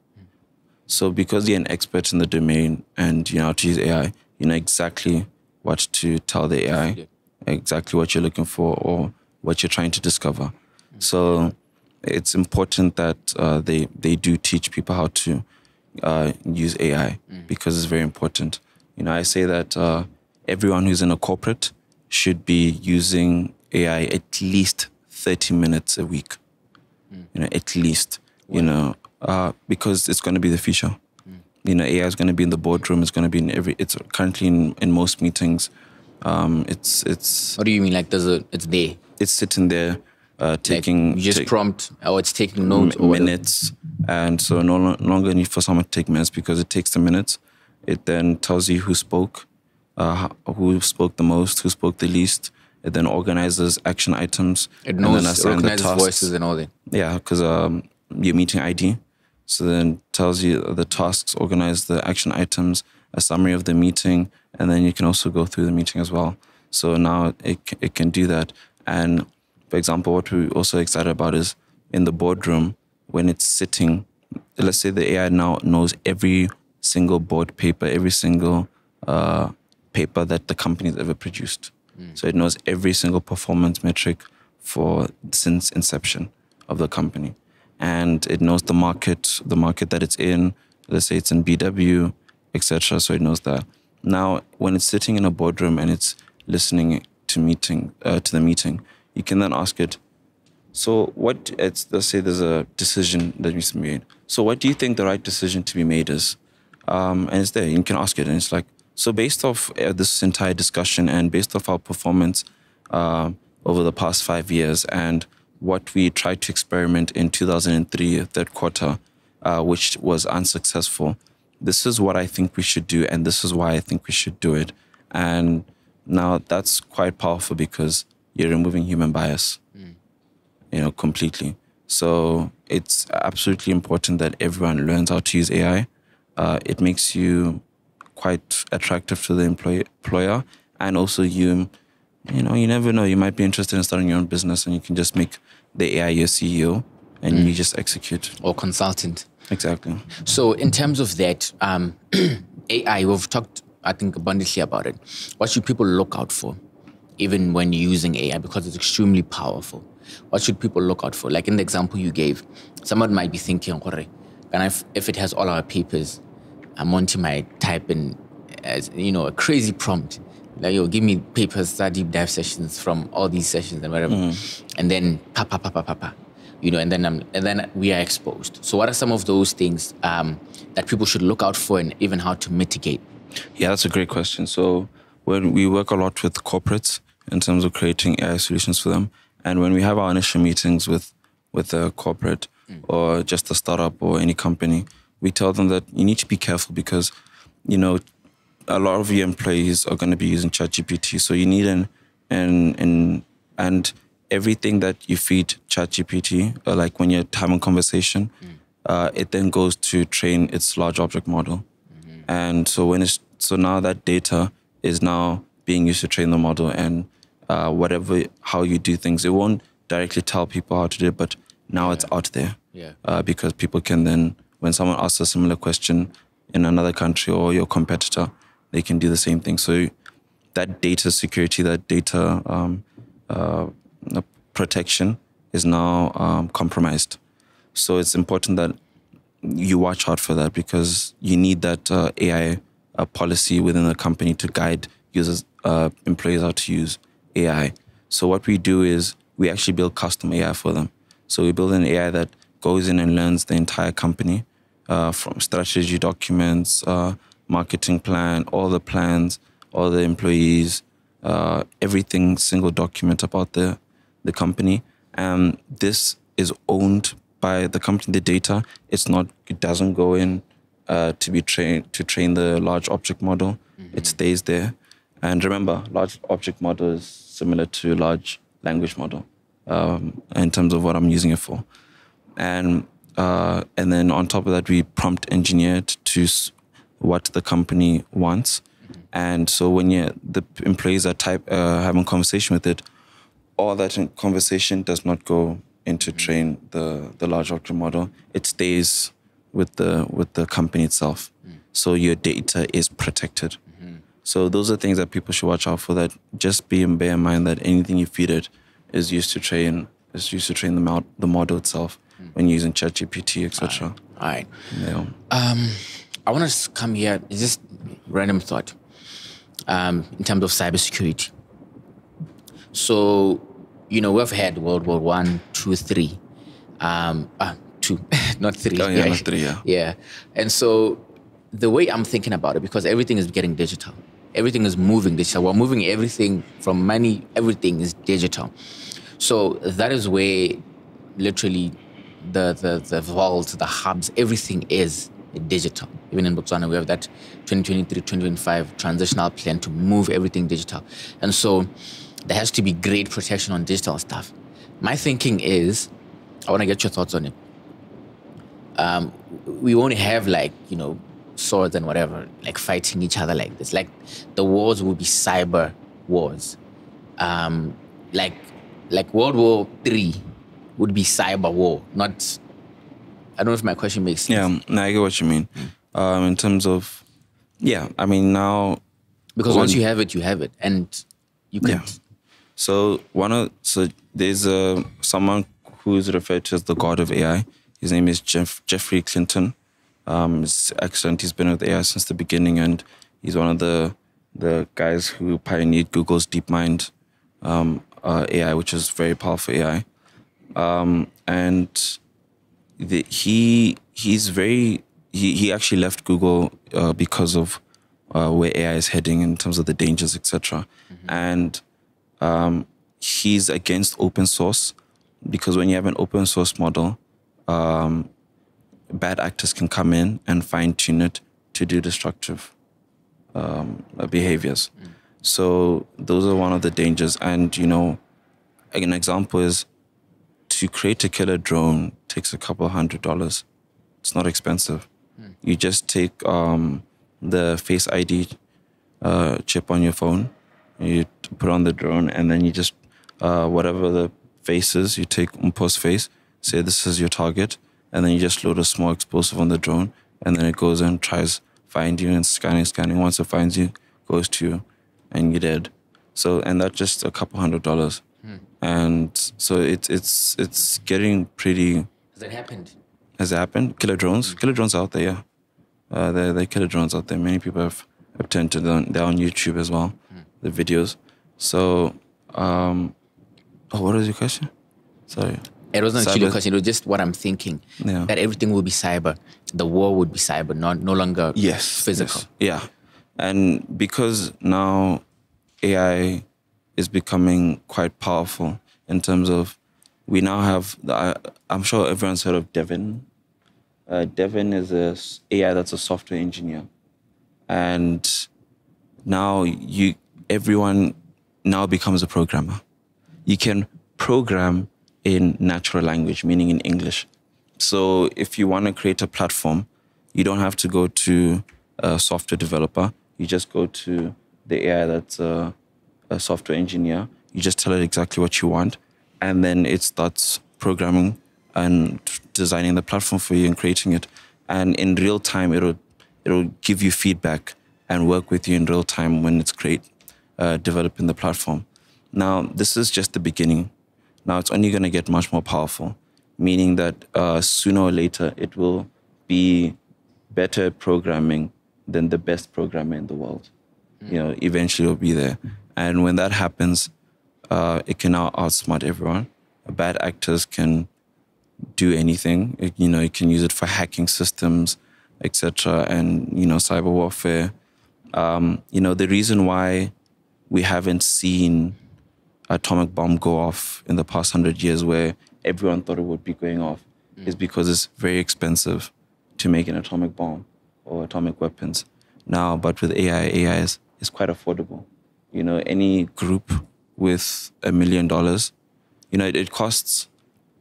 Speaker 1: So because you're an expert in the domain and you know how to use AI, you know exactly what to tell the AI, exactly what you're looking for or what you're trying to discover. So it's important that they do teach people how to use AI, because it's very important. You know, I say that everyone who's in a corporate should be using AI at least 30 minutes a week. You know, at least, you know, because it's going to be the future. You know, AI is going to be in the boardroom. It's going to be it's currently in most meetings. It's.
Speaker 2: What do you mean? Like, it's there?
Speaker 1: It's sitting there, taking.
Speaker 2: Like you just prompt, or it's taking notes or
Speaker 1: minutes, and so no longer need for someone to take minutes, because it takes the minutes. It then tells you who spoke the most, who spoke the least. It then organizes action items.
Speaker 2: It knows,
Speaker 1: and then assign
Speaker 2: recognizes
Speaker 1: the tasks.
Speaker 2: voices and all that.
Speaker 1: Yeah, because your meeting ID. So then tells you the tasks, organize the action items, a summary of the meeting, and then you can also go through the meeting as well. So now it can do that. And for example, what we're also excited about is in the boardroom, when it's sitting, let's say the AI now knows every single board paper, every single paper that the company's ever produced. So it knows every single performance metric since inception of the company. And it knows the market that it's in. Let's say it's in BW, etc. So it knows that. Now, when it's sitting in a boardroom and it's listening to the meeting, you can then ask it, so let's say there's a decision that needs to be made. So what do you think the right decision to be made is? And it's there. You can ask it, and it's like, so based off this entire discussion and based off our performance over the past 5 years and what we tried to experiment in 2003, third quarter, which was unsuccessful, this is what I think we should do, and this is why I think we should do it. And now that's quite powerful, because you're removing human bias, you know, completely. So it's absolutely important that everyone learns how to use AI. It makes you quite attractive to the employer, and also you never know, you might be interested in starting your own business, and you can just make the AI your CEO, and you just execute.
Speaker 2: Or consultant.
Speaker 1: Exactly.
Speaker 2: So in terms of that, AI, we've talked, I think, abundantly about it. What should people look out for, even when using AI, because it's extremely powerful? What should people look out for? Like in the example you gave, someone might be thinking, if it has all our papers, Monty might type in, as you know, a crazy prompt. Like, give me papers, start deep dive sessions from all these sessions and whatever. And then you know, and then we are exposed. So what are some of those things that people should look out for, and even how to mitigate?
Speaker 1: Yeah, that's a great question. So when we work a lot with corporates in terms of creating AI solutions for them, and when we have our initial meetings with a corporate or just a startup or any company, we tell them that you need to be careful, because, you know, a lot of your employees are going to be using ChatGPT. So you need and everything that you feed ChatGPT, like when you're having a conversation, it then goes to train its large object model. And so now that data is now being used to train the model, and how you do things, it won't directly tell people how to do it, but now it's out there. Because people can then, when someone asks a similar question in another country or your competitor, they can do the same thing. So that data security, that data protection is now compromised. So it's important that you watch out for that, because you need that AI policy within the company to guide users, employees how to use AI. So what we do is we actually build custom AI for them. So we build an AI that goes in and learns the entire company, from strategy documents, marketing plan, all the plans, all the employees, everything, single document about the company. And this is owned by the company. The data, it doesn't go in to be trained to train the large object model. It stays there. And remember, large object model is similar to large language model in terms of what I'm using it for. And then on top of that, we prompt engineer it to what the company wants. And so when the employees are having a conversation with it, all that conversation does not go into train the large object model. It stays with the company itself. So your data is protected. So those are things that people should watch out for. That just bear in mind that anything you feed it is used to train the model itself when using ChatGPT, etc.
Speaker 2: All right.
Speaker 1: Yeah.
Speaker 2: I want to come here. It's just random thought. In terms of cybersecurity. So, we've had World War I, II, III. Two, not three.
Speaker 1: Oh, yeah, not three, yeah.
Speaker 2: Yeah. And so the way I'm thinking about it, because everything is getting digital. Everything is moving digital. We're moving everything from money, everything is digital. So that is where literally the vaults, the hubs, everything is digital. Even in Botswana, we have that 2023-2025 transitional plan to move everything digital. And so there has to be great protection on digital stuff. My thinking is, I want to get your thoughts on it. We won't have swords and whatever, fighting each other like this. The wars will be cyber wars. Like World War III would be cyber war, not... I don't know if my question makes sense.
Speaker 1: Yeah, no, I get what you mean. In terms of, now...
Speaker 2: Because once you have it, and you can...
Speaker 1: Yeah. So there's someone who's referred to as the god of AI. His name is Jeffrey Clinton. He's excellent. He's been with AI since the beginning, and he's one of the guys who pioneered Google's DeepMind AI, which is very powerful AI. And he actually left Google because of where AI is heading in terms of the dangers, etc. And he's against open source, because when you have an open source model, bad actors can come in and fine-tune it to do destructive behaviors. So those are one of the dangers. And, an example is, to create a killer drone takes a couple $100. It's not expensive. You just take the Face ID chip on your phone, you put on the drone, and then you just, whatever the face is, you take Umpo's face, say this is your target, and then you just load a small explosive on the drone, and then it goes and tries find you and scanning. Once it finds you, goes to you, and you're dead. So, and that's just a couple $100. And so it's getting pretty...
Speaker 2: Has that happened?
Speaker 1: Has it happened? Killer drones? Killer drones out there, yeah. There are killer drones out there. Many people have attempted them. They're on YouTube as well, the videos. So, what was your question? Sorry.
Speaker 2: It wasn't actually a question. It was just what I'm thinking.
Speaker 1: Yeah.
Speaker 2: That everything will be cyber. The war would be cyber, no longer physical.
Speaker 1: Yes. Yeah. And because now AI is becoming quite powerful in terms of, we now have, I'm sure everyone's heard of Devin. Devin is a AI that's a software engineer. And now everyone now becomes a programmer. You can program in natural language, meaning in English. So if you want to create a platform, you don't have to go to a software developer. You just go to the AI that's a software engineer. You just tell it exactly what you want, and then it starts programming and designing the platform for you and creating it. And in real time, it'll give you feedback and work with you in real time when it's developing the platform. Now, this is just the beginning. Now, it's only going to get much more powerful, meaning that sooner or later, it will be better programming than the best programmer in the world. Eventually it'll be there. And when that happens, it can now outsmart everyone. Bad actors can do anything. You can use it for hacking systems, etc., and cyber warfare. The reason why we haven't seen atomic bomb go off in the past 100 years, where everyone thought it would be going off, is because it's very expensive to make an atomic bomb or atomic weapons. Now, but with AI is quite affordable. Any group with $1 million, it costs,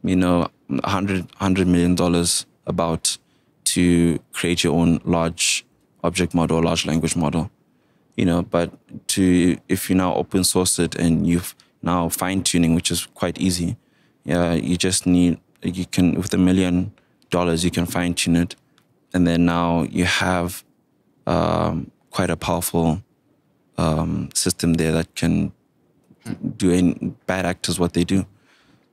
Speaker 1: $100 million about to create your own large object model, large language model. But if you now open source it and you've now fine tuning, which is quite easy, you just need, with $1 million, you can fine tune it. And then now you have quite a powerful system there that can do any bad actors what they do.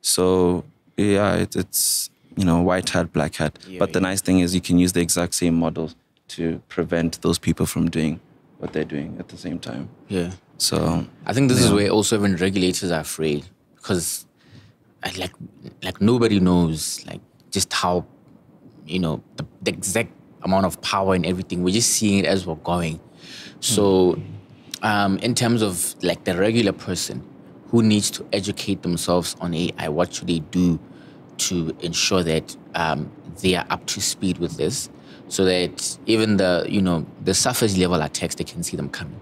Speaker 1: So it's white hat, black hat. But the nice thing is you can use the exact same models to prevent those people from doing what they're doing at the same time.
Speaker 2: Yeah.
Speaker 1: So
Speaker 2: I think this is where also even regulators are afraid, because like nobody knows just how the exact amount of power and everything. We're just seeing it as we're going. So in terms of the regular person who needs to educate themselves on AI, what should they do to ensure that they are up to speed with this, so that even the surface level attacks, they can see them coming?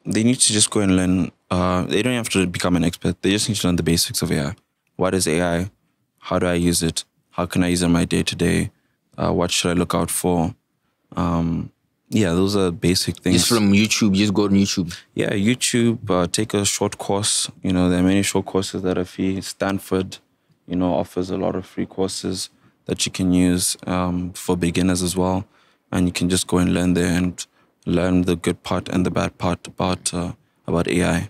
Speaker 1: They need to just go and learn. They don't have to become an expert. They just need to learn the basics of AI. What is AI? How do I use it? How can I use it in my day-to-day? What should I look out for? Those are basic things.
Speaker 2: Just from YouTube, just go on YouTube.
Speaker 1: Yeah, YouTube, take a short course. There are many short courses that are free. Stanford, offers a lot of free courses that you can use for beginners as well. And you can just go and learn there and learn the good part and the bad part about AI.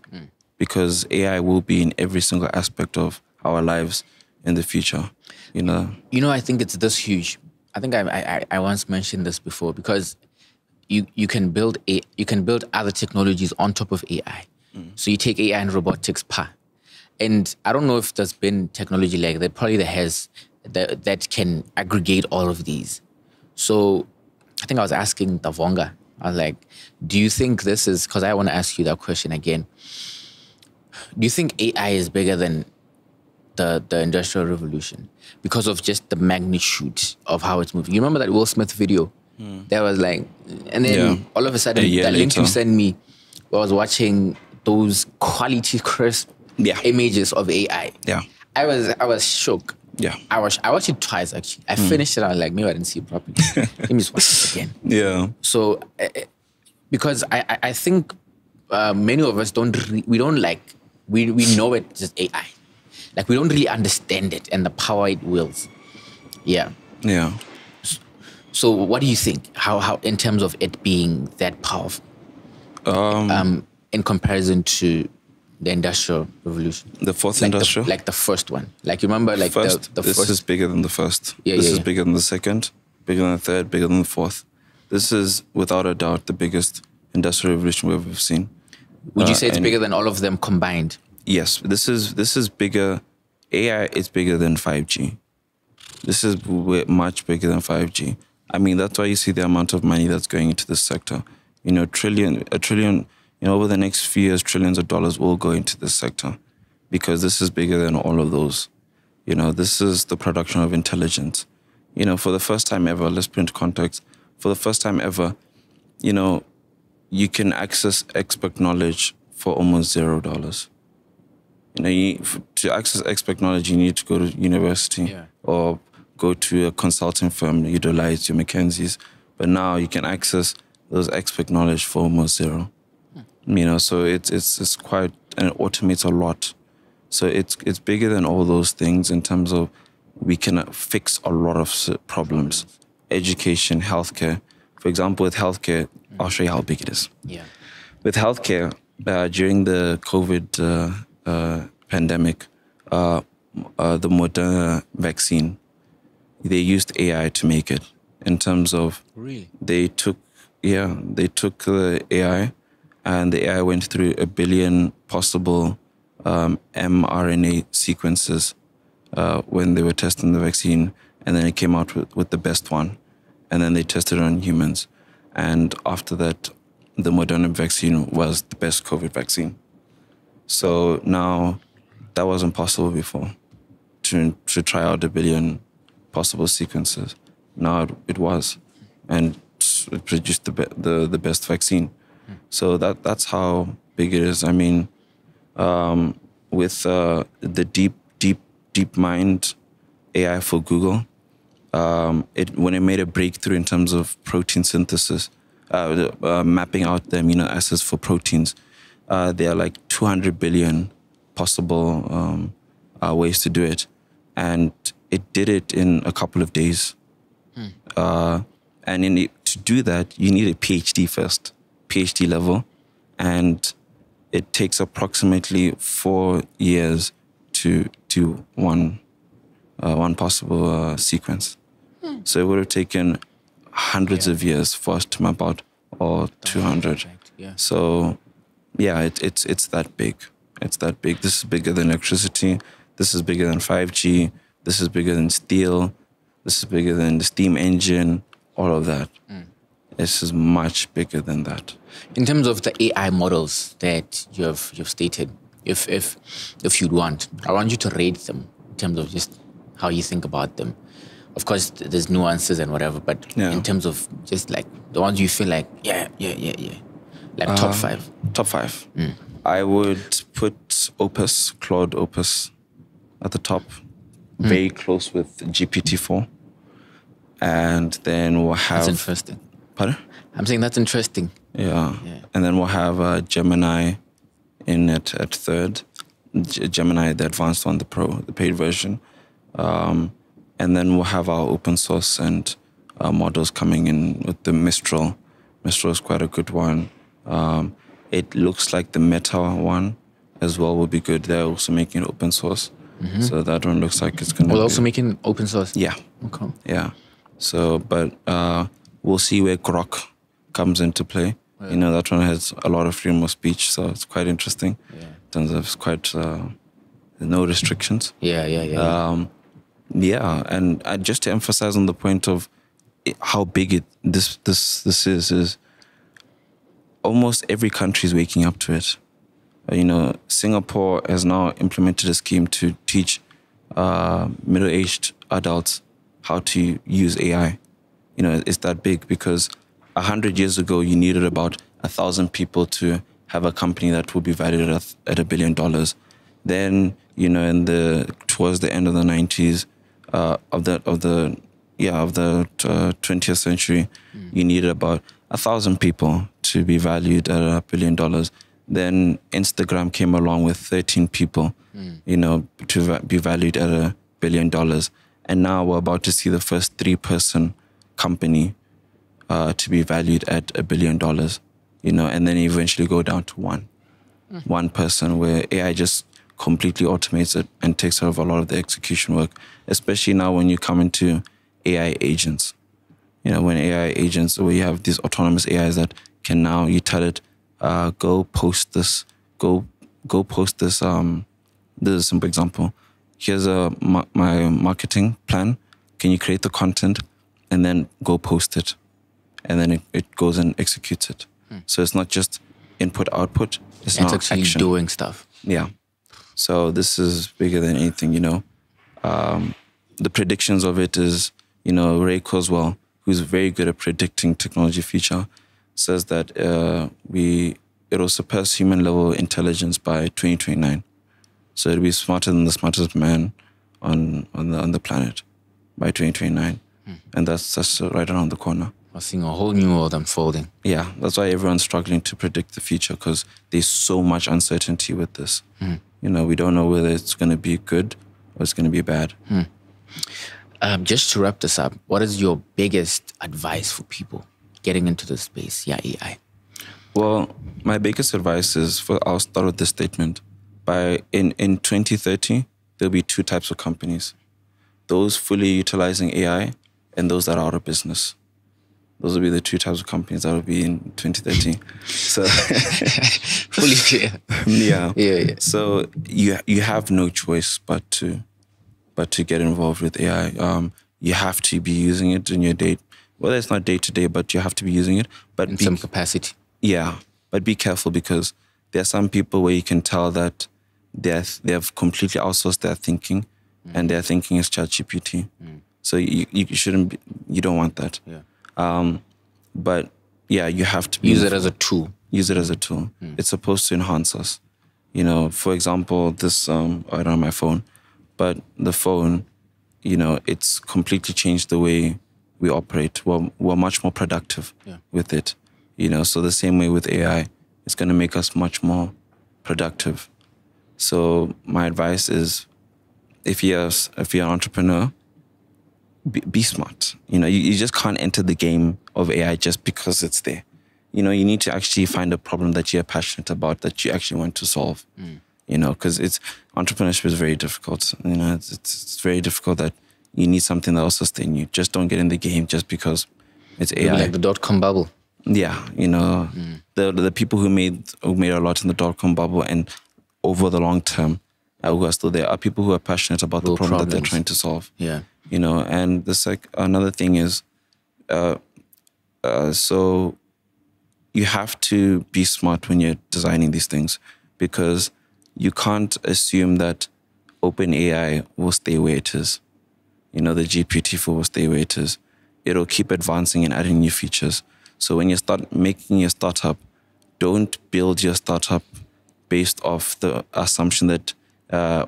Speaker 1: Because AI will be in every single aspect of our lives in the future.
Speaker 2: I think it's this huge. I think I once mentioned this before, because you can build other technologies on top of AI. So you take AI and robotics, and I don't know if there's been technology like that. Probably there has, that can aggregate all of these. So I think I was asking Davonga, I was like, do you think this is, because I want to ask you that question again. Do you think AI is bigger than the Industrial Revolution because of just the magnitude of how it's moving? You remember that Will Smith video? That was and then all of a sudden, the link you sent me, I was watching those quality crisp images of AI.
Speaker 1: Yeah.
Speaker 2: I was shook.
Speaker 1: Yeah.
Speaker 2: I watched it twice, actually. I finished it. I was like, maybe I didn't see it properly. Let me just watch it again.
Speaker 1: Yeah.
Speaker 2: So, because I think many of us we know it's just AI. We don't really understand it and the power it wields. Yeah.
Speaker 1: Yeah.
Speaker 2: So what do you think? How in terms of it being that powerful, in comparison to the Industrial Revolution?
Speaker 1: The fourth industrial?
Speaker 2: The first one. You remember
Speaker 1: first,
Speaker 2: the
Speaker 1: this
Speaker 2: first?
Speaker 1: is bigger than the first. This is bigger than the second, bigger than the third, bigger than the fourth. This is, without a doubt, the biggest industrial revolution we've ever seen.
Speaker 2: Would you say it's bigger than all of them combined?
Speaker 1: Yes, this is bigger. AI is bigger than 5G. This is much bigger than 5G. I mean, that's why you see the amount of money that's going into this sector. A trillion, over the next few years, trillions of dollars will go into this sector, because this is bigger than all of those. This is the production of intelligence. For the first time ever, let's put into context, for the first time ever, you can access expert knowledge for almost $0. To access expert knowledge, you need to go to university or go to a consulting firm, you utilize your McKinsey's. But now you can access those expert knowledge for almost $0. So it's quite, and it automates a lot. So it's bigger than all those things in terms of we can fix a lot of problems. Education, healthcare. For example, with healthcare, I'll show you how big it is.
Speaker 2: Yeah.
Speaker 1: With healthcare, during the COVID pandemic, the Moderna vaccine, they used AI to make it. In terms of,
Speaker 2: really,
Speaker 1: they took the AI and the AI went through 1 billion possible mRNA sequences when they were testing the vaccine, and then it came out with the best one, and then they tested it on humans, and after that, the Moderna vaccine was the best COVID vaccine. So now that wasn't possible before to try out 1 billion possible sequences. Now it was, and it produced the best vaccine. So that's how big it is. I mean, with the deep mind AI for Google, when it made a breakthrough in terms of protein synthesis, mapping out the amino acids for proteins, there are like 200 billion possible ways to do it, and it did it in a couple of days. And to do that, you need a PhD first, PhD level, and it takes approximately 4 years to do one possible sequence. So it would have taken hundreds of years for us to map out all 200.
Speaker 2: Yeah.
Speaker 1: So yeah, it's that big. It's that big. This is bigger than electricity. This is bigger than 5G. This is bigger than steel. This is bigger than the steam engine. All of that. This is much bigger than that.
Speaker 2: In terms of the AI models that you've stated, if you'd want, I want you to rate them in terms of just how you think about them. Of course, there's nuances and whatever, but in terms of just like the ones you feel like, like top 5.
Speaker 1: Top 5. I would put Claude Opus at the top, very close with GPT-4. And then we'll have...
Speaker 2: That's interesting.
Speaker 1: Pardon?
Speaker 2: I'm saying that's interesting.
Speaker 1: Yeah. And then we'll have Gemini in at third. Gemini, the advanced one, the Pro, the paid version. And then we'll have our open source and models coming in with the Mistral. Mistral is quite a good one. It looks like the Meta one as well will be good. They're also making it open source. So that one looks like it's going to be...
Speaker 2: also making open source?
Speaker 1: Yeah.
Speaker 2: Okay.
Speaker 1: Yeah. So, but we'll see where Grok comes into play. Yeah. You know, that one has a lot of freedom of speech, so it's quite interesting. Yeah. In terms of it's quite no restrictions.
Speaker 2: Yeah.
Speaker 1: And just to emphasize on the point of how big this is almost every country is waking up to it. You know, Singapore has now implemented a scheme to teach middle-aged adults how to use AI. You know, it's that big because 100 years ago, you needed about 1,000 people to have a company that would be valued at $1 billion. Then, you know, towards the end of the 90s, of the 20th century, you needed about 1,000 people to be valued at $1 billion. Then Instagram came along with 13 people, you know, to be valued at $1 billion. And now we're about to see the first 3-person company to be valued at $1 billion, you know, and then eventually go down to one person where AI just completely automates it and takes over a lot of the execution work, especially now when you come into AI agents. You know, when AI agents, where you have these autonomous AIs that can now, you tell it, go post this, go post this. This is a simple example. Here's my marketing plan. Can you create the content and then go post it? And then it goes and executes it. So it's not just input, output. It's now
Speaker 2: actually
Speaker 1: action.
Speaker 2: Doing stuff.
Speaker 1: Yeah. So this is bigger than anything, you know. The predictions of it is, you know, Ray Kurzweil, who's very good at predicting technology future, says that it will surpass human level intelligence by 2029. So it'll be smarter than the smartest man on the planet by 2029. And that's right around the corner.
Speaker 2: We're seeing a whole new world unfolding.
Speaker 1: Yeah, that's why everyone's struggling to predict the future, because there's so much uncertainty with this. You know, we don't know whether it's going to be good or it's going to be bad.
Speaker 2: Just to wrap this up, what is your biggest advice for people getting into the space? Yeah, AI.
Speaker 1: Well, my biggest advice is, I'll start with this statement. In 2030, there'll be 2 types of companies. Those fully utilizing AI and those that are out of business. Those will be the two types of companies that will be in 2030. So,
Speaker 2: Fully clear.
Speaker 1: yeah. So you have no choice but to get involved with AI. You have to be using it in your day. Well, it's not day to day, but you have to be using it. But
Speaker 2: In some capacity.
Speaker 1: Yeah, but be careful, because there are some people where you can tell that they have completely outsourced their thinking, and their thinking is ChatGPT. So you shouldn't be, you don't want that.
Speaker 2: Yeah.
Speaker 1: But yeah, you have to
Speaker 2: Use it as a tool.
Speaker 1: Use it as a tool. It's supposed to enhance us. You know, for example, this I don't have my phone, but the phone, you know, it's completely changed the way we operate. We're much more productive with it. You know, so the same way with AI, it's going to make us much more productive. So my advice is, if you're an entrepreneur, be smart. You know, you just can't enter the game of AI just because it's there. You know, you need to actually find a problem that you're passionate about, that you actually want to solve. You know, because entrepreneurship is very difficult. You know, it's very difficult that you need something that will sustain you. Just don't get in the game just because it's AI.
Speaker 2: Maybe like the .com bubble.
Speaker 1: Yeah, you know, the people who made a lot in the .com bubble and over the long term, who are still there, are people who are passionate about the problem that they're trying to solve.
Speaker 2: Yeah.
Speaker 1: You know, and the another thing is, so you have to be smart when you're designing these things, because you can't assume that OpenAI will stay where it is. You know, the GPT-4 will stay where it is. It'll keep advancing and adding new features. So when you start making your startup, don't build your startup based off the assumption that a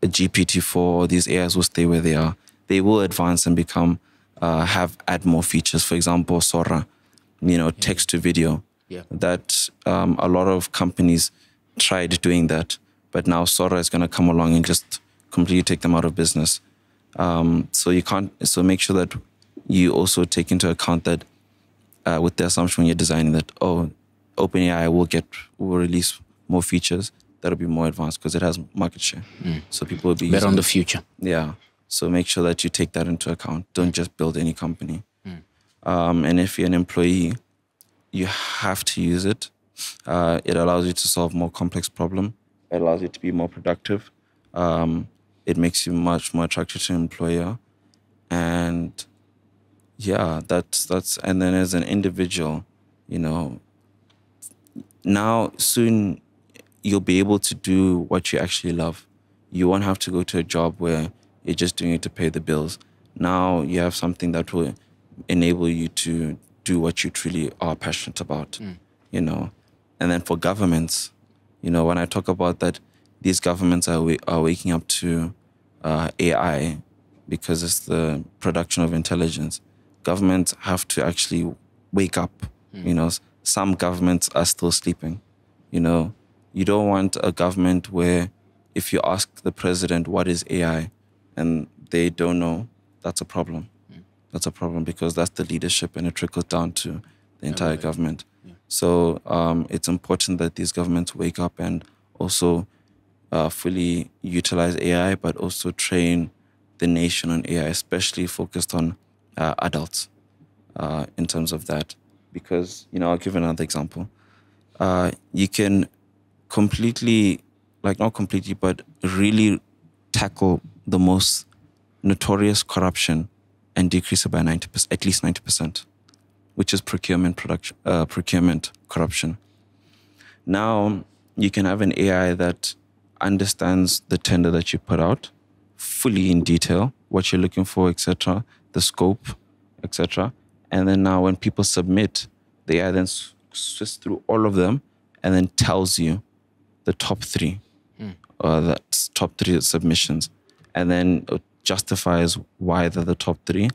Speaker 1: GPT-4 or these AIs will stay where they are. They will advance and become, add more features. For example, Sora, you know, text to video.
Speaker 2: Yeah.
Speaker 1: That a lot of companies tried doing that, but now Sora is going to come along and just completely take them out of business. So you can't. So make sure that you also take into account that with the assumption when you're designing that, OpenAI will release more features that'll be more advanced because it has market share. So people will be
Speaker 2: bet on the future.
Speaker 1: Yeah. So make sure that you take that into account. Don't just build any company. And if you're an employee, you have to use it. It allows you to solve more complex problems. It allows you to be more productive. It makes you much more attractive to an employer. And yeah, that's and then as an individual, you know, now soon you'll be able to do what you actually love. You won't have to go to a job where you're just doing it to pay the bills. Now you have something that will enable you to do what you truly are passionate about, you know. And then for governments, you know, when I talk about that, these governments are waking up to AI because it's the production of intelligence. Governments have to actually wake up. You know, some governments are still sleeping. You know, you don't want a government where if you ask the president what is AI and they don't know, that's a problem. That's a problem because that's the leadership and it trickles down to the entire government. So it's important that these governments wake up and also fully utilize AI, but also train the nation on AI, especially focused on adults in terms of that. Because, you know, I'll give another example. You can completely, like not completely, but really tackle the most notorious corruption and decrease it by 90%, at least 90%, which is procurement corruption. Now you can have an AI that understands the tender that you put out fully in detail, what you're looking for, etc., the scope, etc. And then now when people submit, the AI then sifts through all of them and then tells you the top three, that's top three submissions, and then justifies why they're the top three,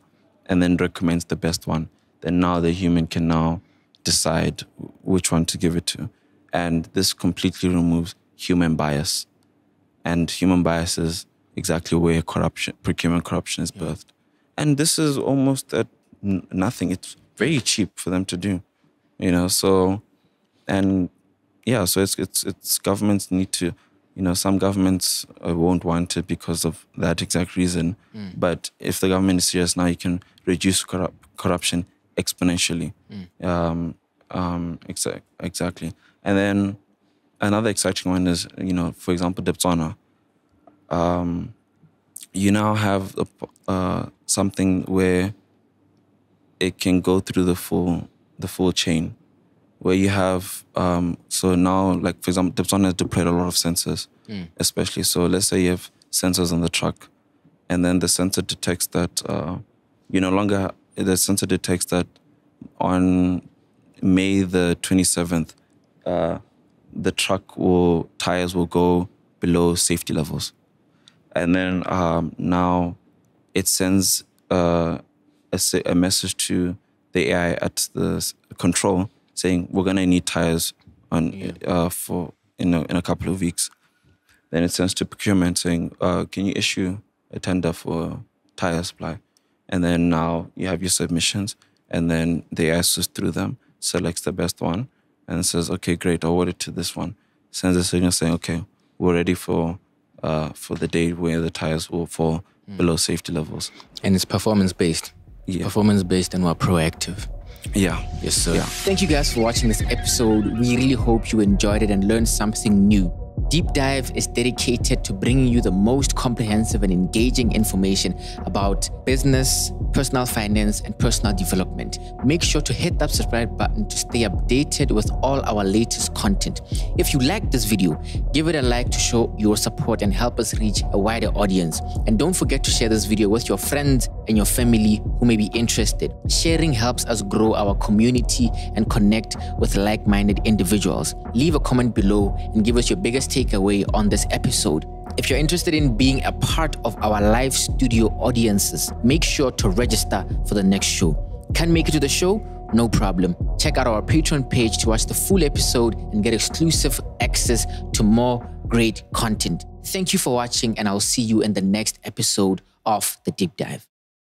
Speaker 1: and then recommends the best one. Then now the human can now decide which one to give it to. And this completely removes human bias. And human bias is exactly where procurement corruption is birthed. And this is almost at nothing. It's very cheap for them to do, you know. So, and yeah, so it's governments need to, you know, some governments won't want it because of that exact reason. But if the government is serious now, you can reduce corruption exponentially. Exactly. And then another exciting one is, for example, Dipsona. You now have something where it can go through the full chain, where you have so now, like, for example, Dipsona has deployed a lot of sensors, especially. So let's say you have sensors on the truck, and then the sensor detects that the sensor detects that on May the 27th, the tires will go below safety levels. And then now it sends a message to the AI at the control saying, we're going to need tires in a couple of weeks. Then it sends to procurement saying, can you issue a tender for tire supply? And then now you have your submissions, and then the AI sifts through them, selects the best one, and says, okay, great, award it to this one. Sends a signal saying, okay, we're ready for the day where the tires will fall below safety levels.
Speaker 2: And it's performance-based.
Speaker 1: Yeah.
Speaker 2: Performance-based, and we're proactive.
Speaker 1: Yeah.
Speaker 2: Yes, sir.
Speaker 1: Yeah.
Speaker 2: Thank you guys for watching this episode. We really hope you enjoyed it and learned something new. Deep Dive is dedicated to bringing you the most comprehensive and engaging information about business, personal finance, and personal development. Make sure to hit that subscribe button to stay updated with all our latest content. If you like this video, give it a like to show your support and help us reach a wider audience. And don't forget to share this video with your friends and your family who may be interested. Sharing helps us grow our community and connect with like-minded individuals. Leave a comment below and give us your biggest takeaway on this episode. If you're interested in being a part of our live studio audiences, make sure to register for the next show. Can't make it to the show? No problem. Check out our Patreon page to watch the full episode and get exclusive access to more great content. Thank you for watching, and I'll see you in the next episode of The Deep Dive.